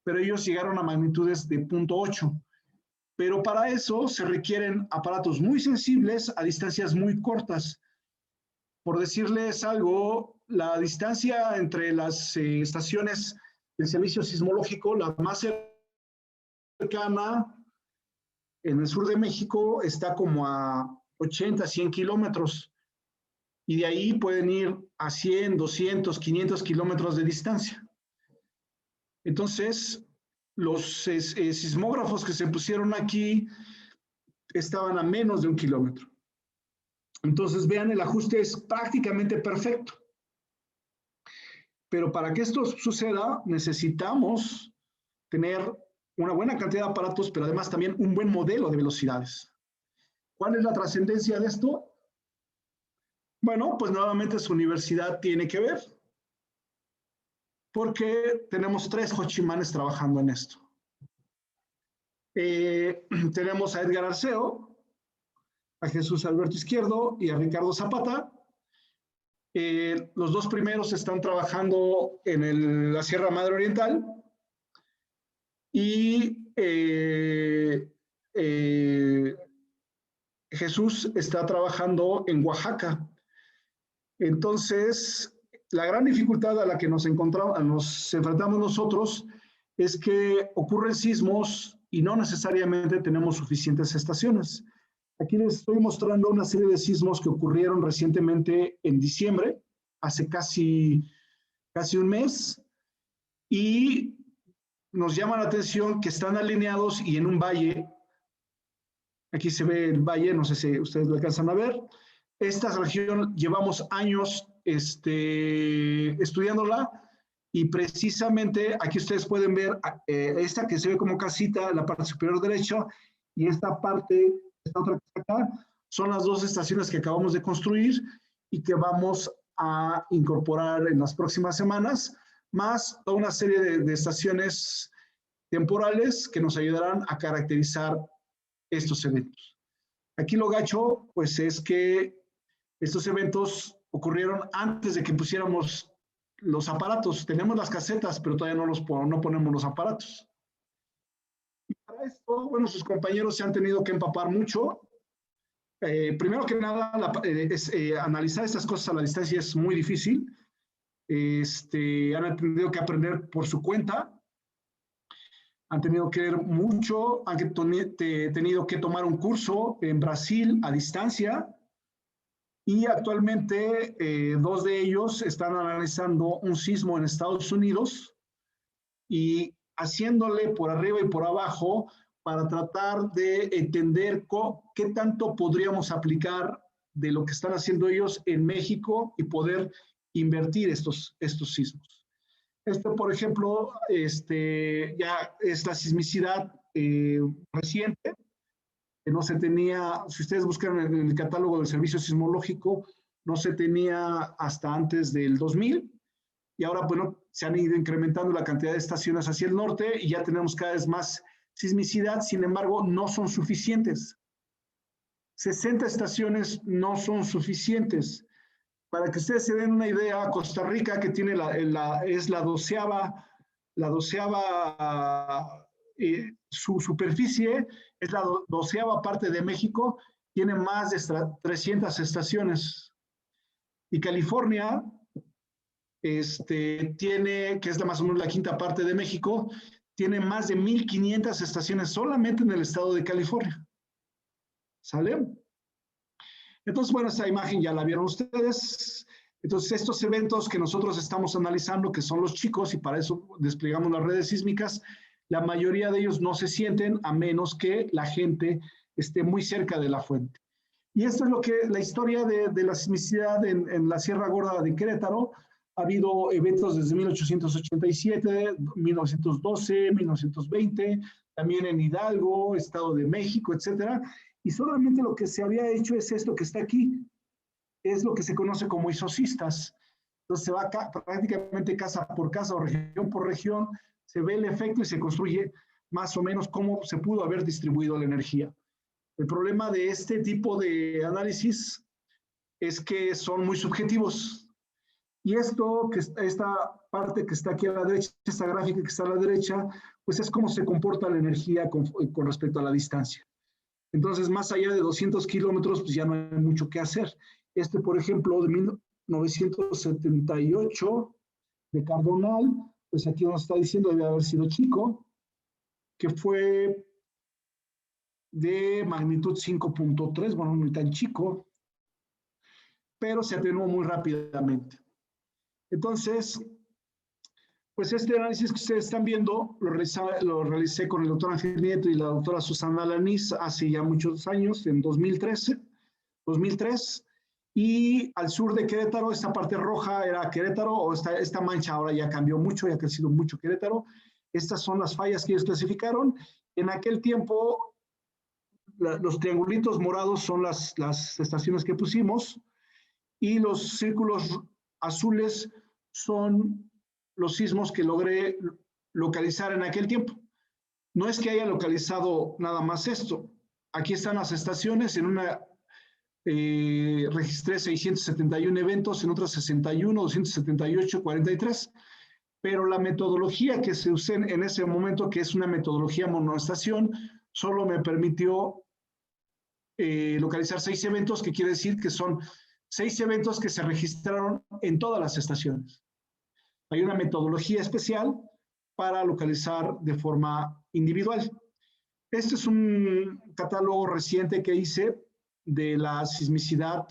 pero ellos llegaron a magnitudes de 0.8. Pero para eso se requieren aparatos muy sensibles a distancias muy cortas. Por decirles algo, la distancia entre las estaciones del servicio sismológico, la más cercana en el sur de México, está como a 80, 100 kilómetros. Y de ahí pueden ir a 100, 200, 500 kilómetros de distancia. Entonces, los sismógrafos que se pusieron aquí estaban a menos de 1 kilómetro. Entonces, vean, el ajuste es prácticamente perfecto. Pero para que esto suceda, necesitamos tener una buena cantidad de aparatos, pero además también un buen modelo de velocidades. ¿Cuál es la trascendencia de esto? Bueno, pues nuevamente su universidad tiene que ver, porque tenemos 3 Hochimanes trabajando en esto. Tenemos a Edgar Arceo, a Jesús Alberto Izquierdo y a Ricardo Zapata. Los 2 primeros están trabajando en la Sierra Madre Oriental y Jesús está trabajando en Oaxaca. Entonces, la gran dificultad a la que nos enfrentamos nosotros es que ocurren sismos y no necesariamente tenemos suficientes estaciones. Aquí les estoy mostrando una serie de sismos que ocurrieron recientemente en diciembre, hace casi un mes, y nos llama la atención que están alineados y en un valle. Aquí se ve el valle, no sé si ustedes lo alcanzan a ver. Esta región llevamos años estudiándola y precisamente aquí ustedes pueden ver esta que se ve como casita, la parte superior derecha, y esta parte, esta otra que está acá, son las dos estaciones que acabamos de construir y que vamos a incorporar en las próximas semanas, más toda una serie de estaciones temporales que nos ayudarán a caracterizar estos eventos. Aquí lo gacho, pues, es que estos eventos ocurrieron antes de que pusiéramos los aparatos. Tenemos las casetas, pero todavía no ponemos los aparatos. Y para esto, bueno, sus compañeros se han tenido que empapar mucho. Primero que nada, analizar estas cosas a la distancia es muy difícil. Han tenido que aprender por su cuenta. Han tenido que leer mucho, han tenido que tomar un curso en Brasil a distancia y actualmente 2 de ellos están analizando un sismo en Estados Unidos y haciéndole por arriba y por abajo para tratar de entender qué tanto podríamos aplicar de lo que están haciendo ellos en México y poder invertir estos sismos. Por ejemplo, ya es la sismicidad reciente, que no se tenía, si ustedes buscan en el catálogo del Servicio Sismológico, no se tenía hasta antes del 2000, y ahora, bueno, se han ido incrementando la cantidad de estaciones hacia el norte y ya tenemos cada vez más sismicidad, sin embargo, no son suficientes. 60 estaciones no son suficientes. Para que ustedes se den una idea, Costa Rica, que tiene es la doceava, su superficie es la doceava parte de México, tiene más de 300 estaciones. Y California, tiene, que es más o menos la quinta parte de México, tiene más de 1,500 estaciones solamente en el estado de California. ¿Sale? Entonces, bueno, esta imagen ya la vieron ustedes. Entonces, estos eventos que nosotros estamos analizando, que son los chicos, y para eso desplegamos las redes sísmicas, la mayoría de ellos no se sienten a menos que la gente esté muy cerca de la fuente. Y esto es lo que la historia de la sismicidad en la Sierra Gorda de Querétaro. Ha habido eventos desde 1887, 1912, 1920, también en Hidalgo, Estado de México, etcétera. Y solamente lo que se había hecho es esto que está aquí, es lo que se conoce como isocistas. Entonces se va prácticamente casa por casa o región por región, se ve el efecto y se construye más o menos cómo se pudo haber distribuido la energía. El problema de este tipo de análisis es que son muy subjetivos. Y esta parte que está aquí a la derecha, esta gráfica que está a la derecha, pues es cómo se comporta la energía con respecto a la distancia. Entonces, más allá de 200 kilómetros, pues ya no hay mucho que hacer. Por ejemplo, de 1978, de Cardonal, pues aquí nos está diciendo, debe haber sido chico, que fue de magnitud 5.3, bueno, no tan chico, pero se atenuó muy rápidamente. Entonces, pues este análisis que ustedes están viendo lo realicé con el doctor Ángel Nieto y la doctora Susana Lanís hace ya muchos años, en 2003, y al sur de Querétaro, esta parte roja era Querétaro, o esta mancha ahora ya cambió mucho, ya ha crecido mucho Querétaro. Estas son las fallas que ellos clasificaron. En aquel tiempo, los triangulitos morados son las estaciones que pusimos, y los círculos azules son los sismos que logré localizar en aquel tiempo. No es que haya localizado nada más esto. Aquí están las estaciones, en una registré 671 eventos, en otras 61, 278, 43, pero la metodología que se usó en ese momento, que es una metodología monoestación, solo me permitió localizar 6 eventos, que quiere decir que son 6 eventos que se registraron en todas las estaciones. Hay una metodología especial para localizar de forma individual. Este es un catálogo reciente que hice de la sismicidad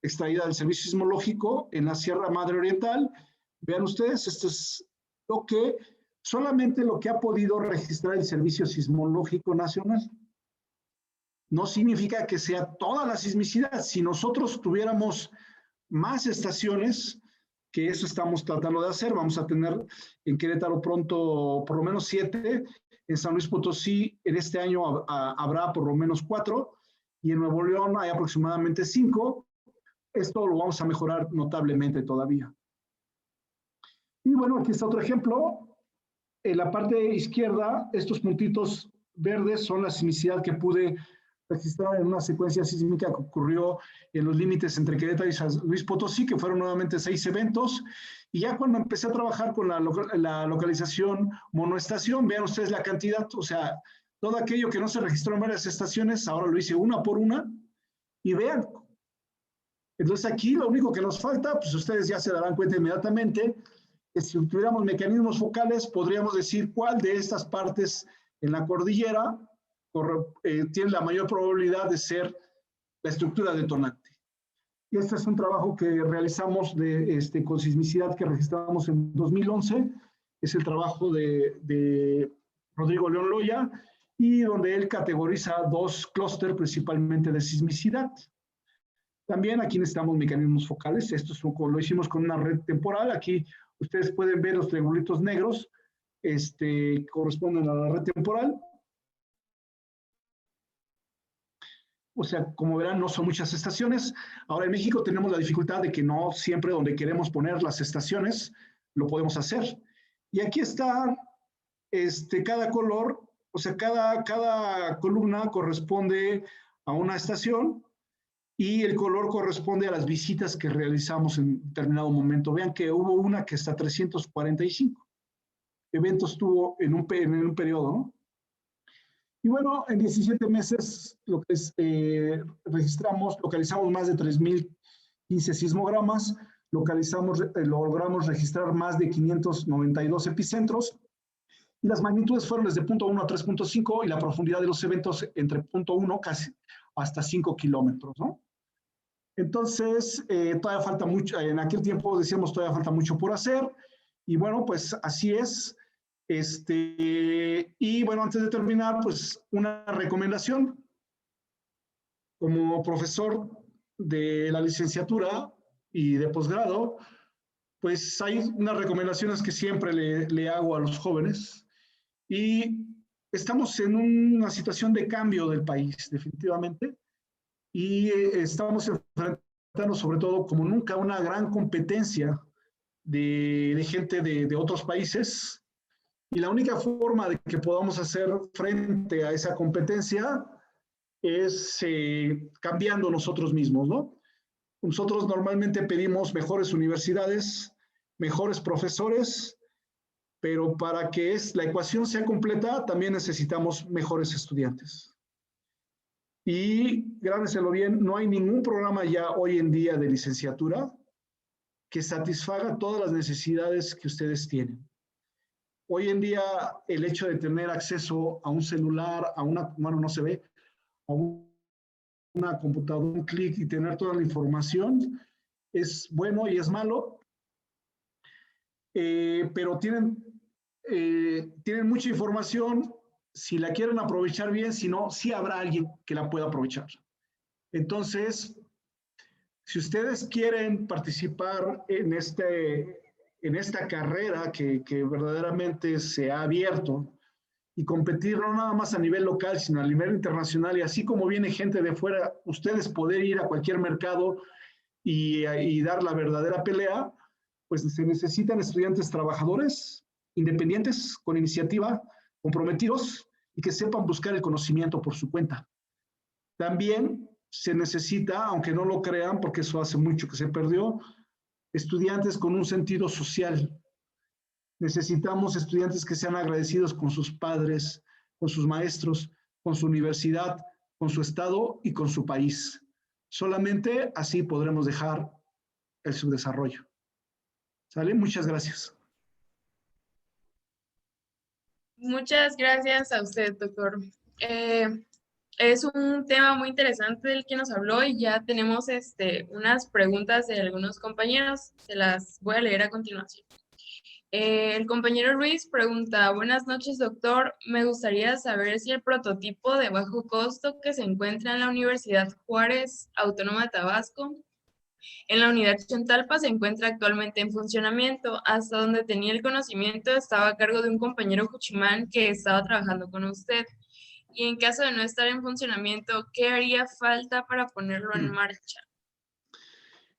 extraída del Servicio Sismológico en la Sierra Madre Oriental. Vean ustedes, esto es lo que solamente lo que ha podido registrar el Servicio Sismológico Nacional. No significa que sea toda la sismicidad. Si nosotros tuviéramos más estaciones, que eso estamos tratando de hacer, vamos a tener en Querétaro pronto por lo menos 7, en San Luis Potosí en este año habrá por lo menos 4, y en Nuevo León hay aproximadamente 5. Esto lo vamos a mejorar notablemente todavía. Y bueno, aquí está otro ejemplo. En la parte izquierda, estos puntitos verdes son la sismicidad que pude registrar en una secuencia sísmica que ocurrió en los límites entre Querétaro y San Luis Potosí, que fueron nuevamente 6 eventos. Y ya cuando empecé a trabajar con la localización monoestación, vean ustedes la cantidad, o sea, todo aquello que no se registró en varias estaciones, ahora lo hice una por una, y vean. Entonces aquí lo único que nos falta, pues ustedes ya se darán cuenta inmediatamente, que si tuviéramos mecanismos focales, podríamos decir cuál de estas partes en la cordillera tiene la mayor probabilidad de ser la estructura detonante. Y este es un trabajo que realizamos con sismicidad que registramos en 2011. Es el trabajo de Rodrigo León Loya, y donde él categoriza 2 clústeres principalmente de sismicidad. También aquí necesitamos mecanismos focales. Esto lo hicimos con una red temporal. Aquí ustedes pueden ver los triangulitos negros, corresponden a la red temporal. O sea, como verán, no son muchas estaciones. Ahora en México tenemos la dificultad de que no siempre donde queremos poner las estaciones lo podemos hacer. Y aquí está cada color, o sea, cada columna corresponde a una estación, y el color corresponde a las visitas que realizamos en determinado momento. Vean que hubo una que hasta 345 eventos tuvo en un periodo, ¿no? Y bueno, en 17 meses lo que localizamos más de 3.015 sismogramas, logramos registrar más de 592 epicentros, y las magnitudes fueron desde 0.1 a 3.5, y la profundidad de los eventos entre 0.1 casi hasta 5 kilómetros, ¿no? Entonces, todavía falta mucho. En aquel tiempo decíamos todavía falta mucho por hacer, y bueno, pues así es. Y bueno, antes de terminar, pues una recomendación. Como profesor de la licenciatura y de posgrado, pues hay unas recomendaciones que siempre le hago a los jóvenes, y estamos en una situación de cambio del país, definitivamente, y estamos enfrentando sobre todo como nunca una gran competencia de gente de otros países, y la única forma de que podamos hacer frente a esa competencia es cambiando nosotros mismos, ¿no? Nosotros normalmente pedimos mejores universidades, mejores profesores, pero para que la ecuación sea completa también necesitamos mejores estudiantes. Y grábenselo bien, no hay ningún programa ya hoy en día de licenciatura que satisfaga todas las necesidades que ustedes tienen. Hoy en día el hecho de tener acceso a un celular, bueno, no se ve, a una computadora, un clic, y tener toda la información es bueno y es malo, pero tienen mucha información. Si la quieren aprovechar bien, si no, sí habrá alguien que la pueda aprovechar. Entonces, si ustedes quieren participar en esta carrera que verdaderamente se ha abierto, y competir no nada más a nivel local, sino a nivel internacional, y así como viene gente de fuera, ustedes poder ir a cualquier mercado y dar la verdadera pelea, pues se necesitan estudiantes trabajadores, independientes, con iniciativa, comprometidos, y que sepan buscar el conocimiento por su cuenta. También se necesita, aunque no lo crean, porque eso hace mucho que se perdió, estudiantes con un sentido social. Necesitamos estudiantes que sean agradecidos con sus padres, con sus maestros, con su universidad, con su estado y con su país. Solamente así podremos dejar el subdesarrollo. ¿Sale? Muchas gracias. Muchas gracias a usted, doctor. Es un tema muy interesante del que nos habló, y ya tenemos unas preguntas de algunos compañeros. Se las voy a leer a continuación. El compañero Ruiz pregunta, buenas noches, doctor. Me gustaría saber si el prototipo de bajo costo que se encuentra en la Universidad Juárez Autónoma de Tabasco, en la unidad Chontalpa, se encuentra actualmente en funcionamiento. Hasta donde tenía el conocimiento, estaba a cargo de un compañero Juchimán que estaba trabajando con usted. Y en caso de no estar en funcionamiento, ¿qué haría falta para ponerlo en marcha?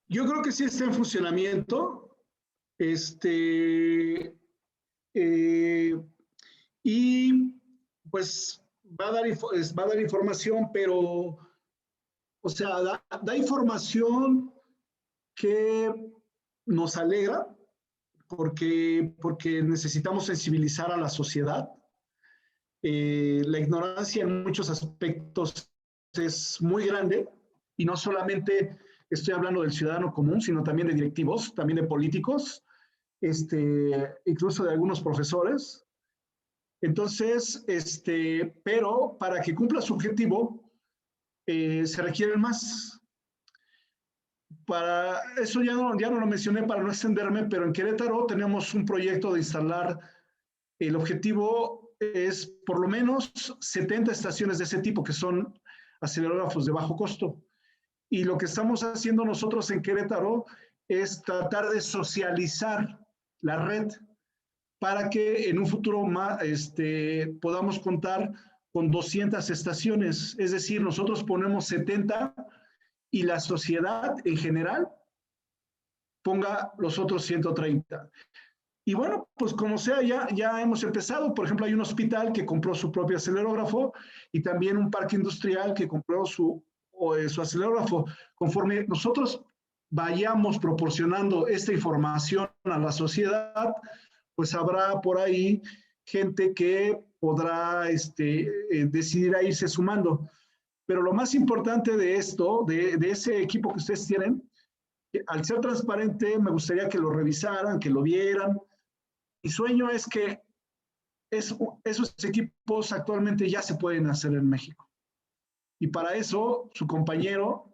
Yo creo que sí está en funcionamiento. Eh, y pues va a dar información, pero, o sea, da información que nos alegra porque necesitamos sensibilizar a la sociedad. La ignorancia en muchos aspectos es muy grande y no solamente estoy hablando del ciudadano común, sino también de directivos, también de políticos, incluso de algunos profesores. Entonces, pero para que cumpla su objetivo, se requieren más. Para eso ya no lo mencioné para no extenderme, pero en Querétaro tenemos un proyecto de instalar, el objetivo es por lo menos 70 estaciones de ese tipo, que son acelerógrafos de bajo costo. Y lo que estamos haciendo nosotros en Querétaro es tratar de socializar la red para que en un futuro más, podamos contar con 200 estaciones. Es decir, nosotros ponemos 70 y la sociedad en general ponga los otros 130. Y bueno, pues como sea, ya hemos empezado. Por ejemplo, hay un hospital que compró su propio acelerógrafo y también un parque industrial que compró su acelerógrafo. Conforme nosotros vayamos proporcionando esta información a la sociedad, pues habrá por ahí gente que podrá decidir a irse sumando. Pero lo más importante de esto, de ese equipo que ustedes tienen, al ser transparente, me gustaría que lo revisaran, que lo vieran. Mi sueño es que esos equipos actualmente ya se pueden hacer en México. Y para eso, su compañero,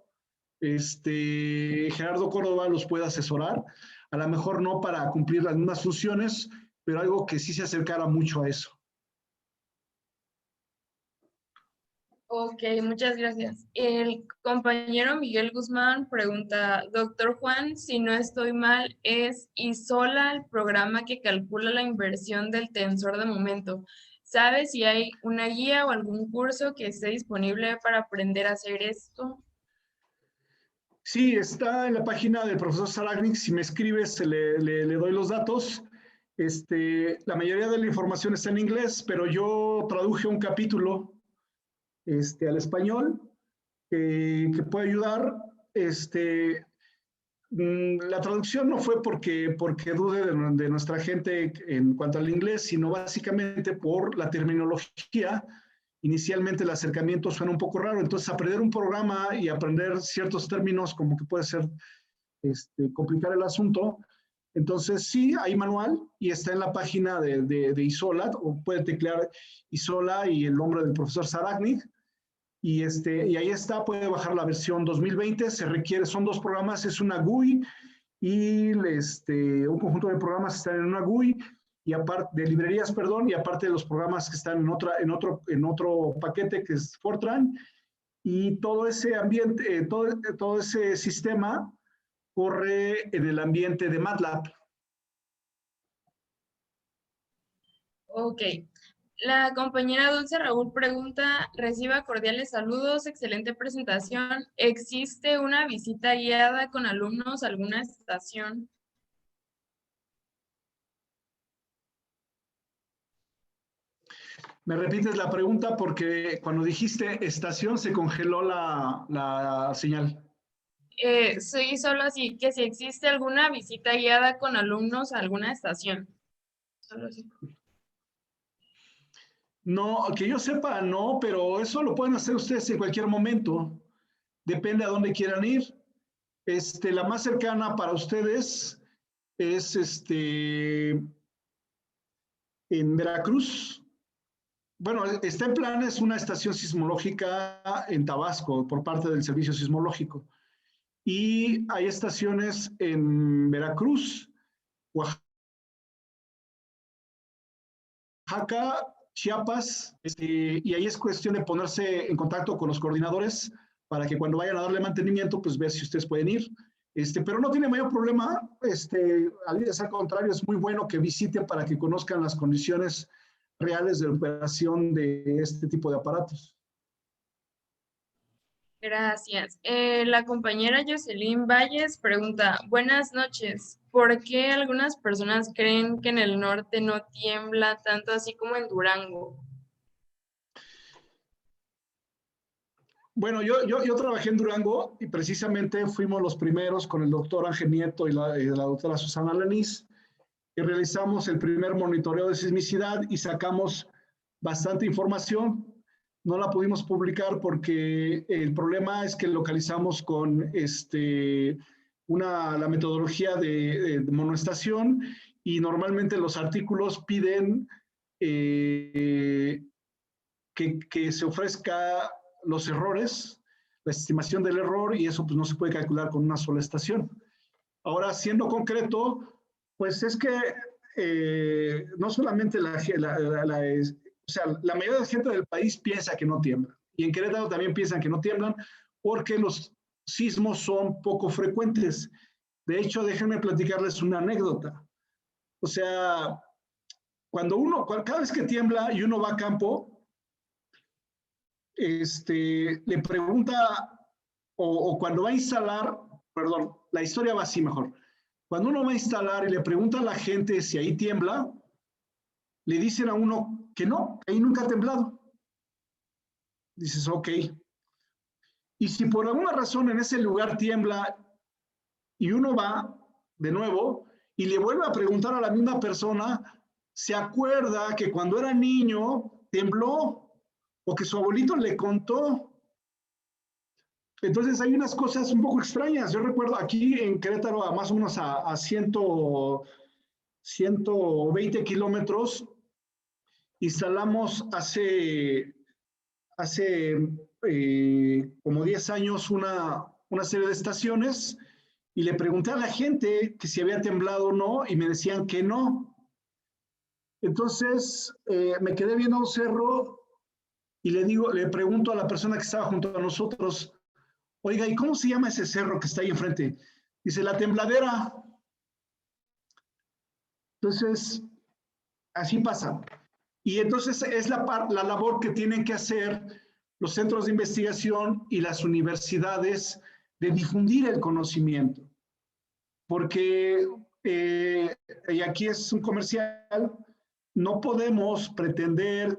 Gerardo Córdoba, los puede asesorar. A lo mejor no para cumplir las mismas funciones, pero algo que sí se acercara mucho a eso. Ok, muchas gracias. El compañero Miguel Guzmán pregunta, doctor Juan, si no estoy mal, ¿es ISOLA el programa que calcula la inversión del tensor de momento? ¿Sabe si hay una guía o algún curso que esté disponible para aprender a hacer esto? Sí, está en la página del profesor Saragnik. Si me escribes, le doy los datos. La mayoría de la información está en inglés, pero yo traduje un capítulo al español que puede ayudar. La traducción no fue porque dude de nuestra gente en cuanto al inglés, sino básicamente por la terminología. Inicialmente el acercamiento suena un poco raro, entonces aprender un programa y aprender ciertos términos como que puede ser complicar el asunto. Entonces sí, hay manual y está en la página de ISOLA, o puede teclear ISOLA y el nombre del profesor Saragnik, y ahí está, puede bajar la versión 2020, se requiere, son dos programas, es una GUI y un conjunto de programas que están en una GUI, y aparte de librerías, perdón, y aparte de los programas que están en otro paquete que es Fortran, y todo ese ambiente, todo ese sistema corre en el ambiente de MATLAB. Ok. La compañera Dulce Raúl pregunta, reciba cordiales saludos, excelente presentación. ¿Existe una visita guiada con alumnos a alguna estación? Me repites la pregunta porque cuando dijiste estación se congeló la señal. Sí, solo así, que si existe alguna visita guiada con alumnos a alguna estación. Solo así. No, que yo sepa, no, pero eso lo pueden hacer ustedes en cualquier momento. Depende a dónde quieran ir. La más cercana para ustedes es en Veracruz. Bueno, está en planes una estación sismológica en Tabasco por parte del Servicio Sismológico. Y hay estaciones en Veracruz, Oaxaca, Oaxaca, Chiapas, y ahí es cuestión de ponerse en contacto con los coordinadores para que cuando vayan a darle mantenimiento, pues ver si ustedes pueden ir. Pero no tiene mayor problema, al contrario, es muy bueno que visiten para que conozcan las condiciones reales de operación de este tipo de aparatos. Gracias. La compañera Jocelyn Valles pregunta, buenas noches, ¿por qué algunas personas creen que en el norte no tiembla tanto así como en Durango? Bueno, yo trabajé en Durango y precisamente fuimos los primeros con el doctor Ángel Nieto y la doctora Susana Lanís, y realizamos el primer monitoreo de sismicidad y sacamos bastante información. No la pudimos publicar porque el problema es que localizamos con la metodología de monoestación, y normalmente los artículos piden que se ofrezca los errores, la estimación del error, y eso pues no se puede calcular con una sola estación. Ahora, siendo concreto, pues es que no solamente o sea, la mayoría de la gente del país piensa que no tiembla, y en Querétaro también piensan que no tiemblan porque los sismos son poco frecuentes. De hecho, déjenme platicarles una anécdota. O sea, cada vez que tiembla y uno va a campo, le pregunta, o cuando va a instalar, perdón, la historia va así mejor. Cuando uno va a instalar y le pregunta a la gente si ahí tiembla, le dicen a uno que no, ahí nunca ha temblado. Dices, ok. Y si por alguna razón en ese lugar tiembla y uno va de nuevo y le vuelve a preguntar a la misma persona, se acuerda que cuando era niño tembló o que su abuelito le contó. Entonces hay unas cosas un poco extrañas. Yo recuerdo aquí en Querétaro, a más o menos a 120 kilómetros, instalamos hace como 10 años una serie de estaciones, y le pregunté a la gente que si había temblado o no, y me decían que no. Entonces me quedé viendo un cerro y le pregunto a la persona que estaba junto a nosotros, oiga, ¿y cómo se llama ese cerro que está ahí enfrente? Dice, La Tembladera. Entonces, así pasa. Y entonces es la labor que tienen que hacer los centros de investigación y las universidades de difundir el conocimiento. Porque, y aquí es un comercial, no podemos pretender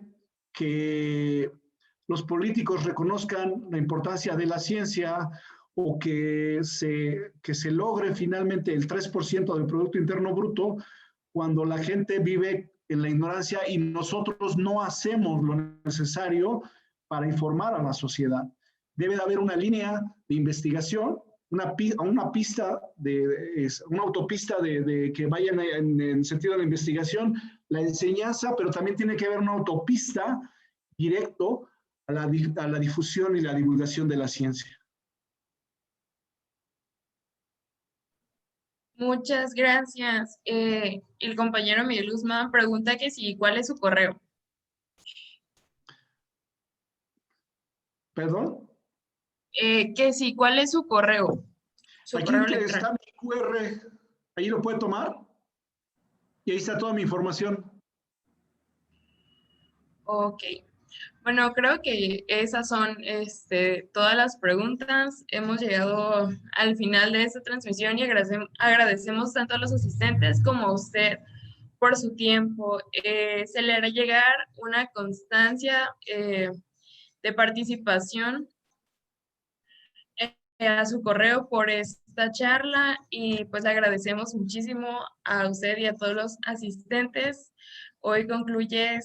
que los políticos reconozcan la importancia de la ciencia, o que se logre finalmente el 3% del Producto Interno Bruto, cuando la gente vive en la ignorancia y nosotros no hacemos lo necesario para informar a la sociedad. Debe de haber una línea de investigación, una autopista de que vayan en sentido de la investigación, la enseñanza, pero también tiene que haber una autopista directo a la difusión y la divulgación de la ciencia. Muchas gracias. El compañero Miguel Guzmán pregunta que si, ¿cuál es su correo? ¿Perdón? Que si, ¿cuál es su correo? Su Aquí correo está electrónico. mi QR, ahí lo puede tomar, y ahí está toda mi información. Ok. Bueno, creo que esas son todas las preguntas. Hemos llegado al final de esta transmisión y agradecemos tanto a los asistentes como a usted por su tiempo. Se le hará llegar una constancia de participación a su correo por esta charla, y pues agradecemos muchísimo a usted y a todos los asistentes. Hoy concluye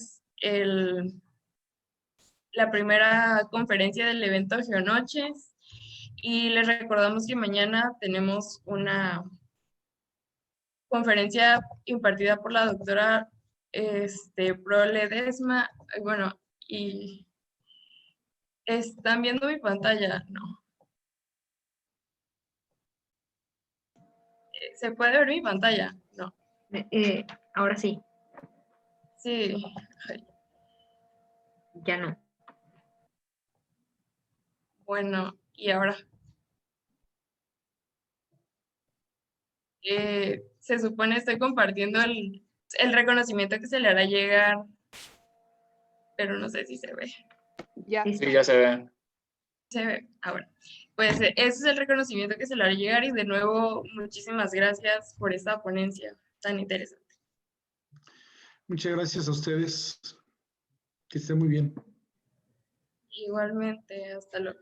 la primera conferencia del evento Geonoches, y les recordamos que mañana tenemos una conferencia impartida por la doctora Pro Ledesma. Bueno, y están viendo mi pantalla, ¿no? ¿Se puede ver mi pantalla? No. Ahora sí. Sí. Ya no. Bueno, y ahora se supone estoy compartiendo el reconocimiento que se le hará llegar, pero no sé si se ve. Ya. Sí, ya se ve. Se ve. Ah, bueno. Pues ese es el reconocimiento que se le hará llegar y de nuevo muchísimas gracias por esta ponencia tan interesante. Muchas gracias a ustedes. Que estén muy bien. Igualmente, hasta luego.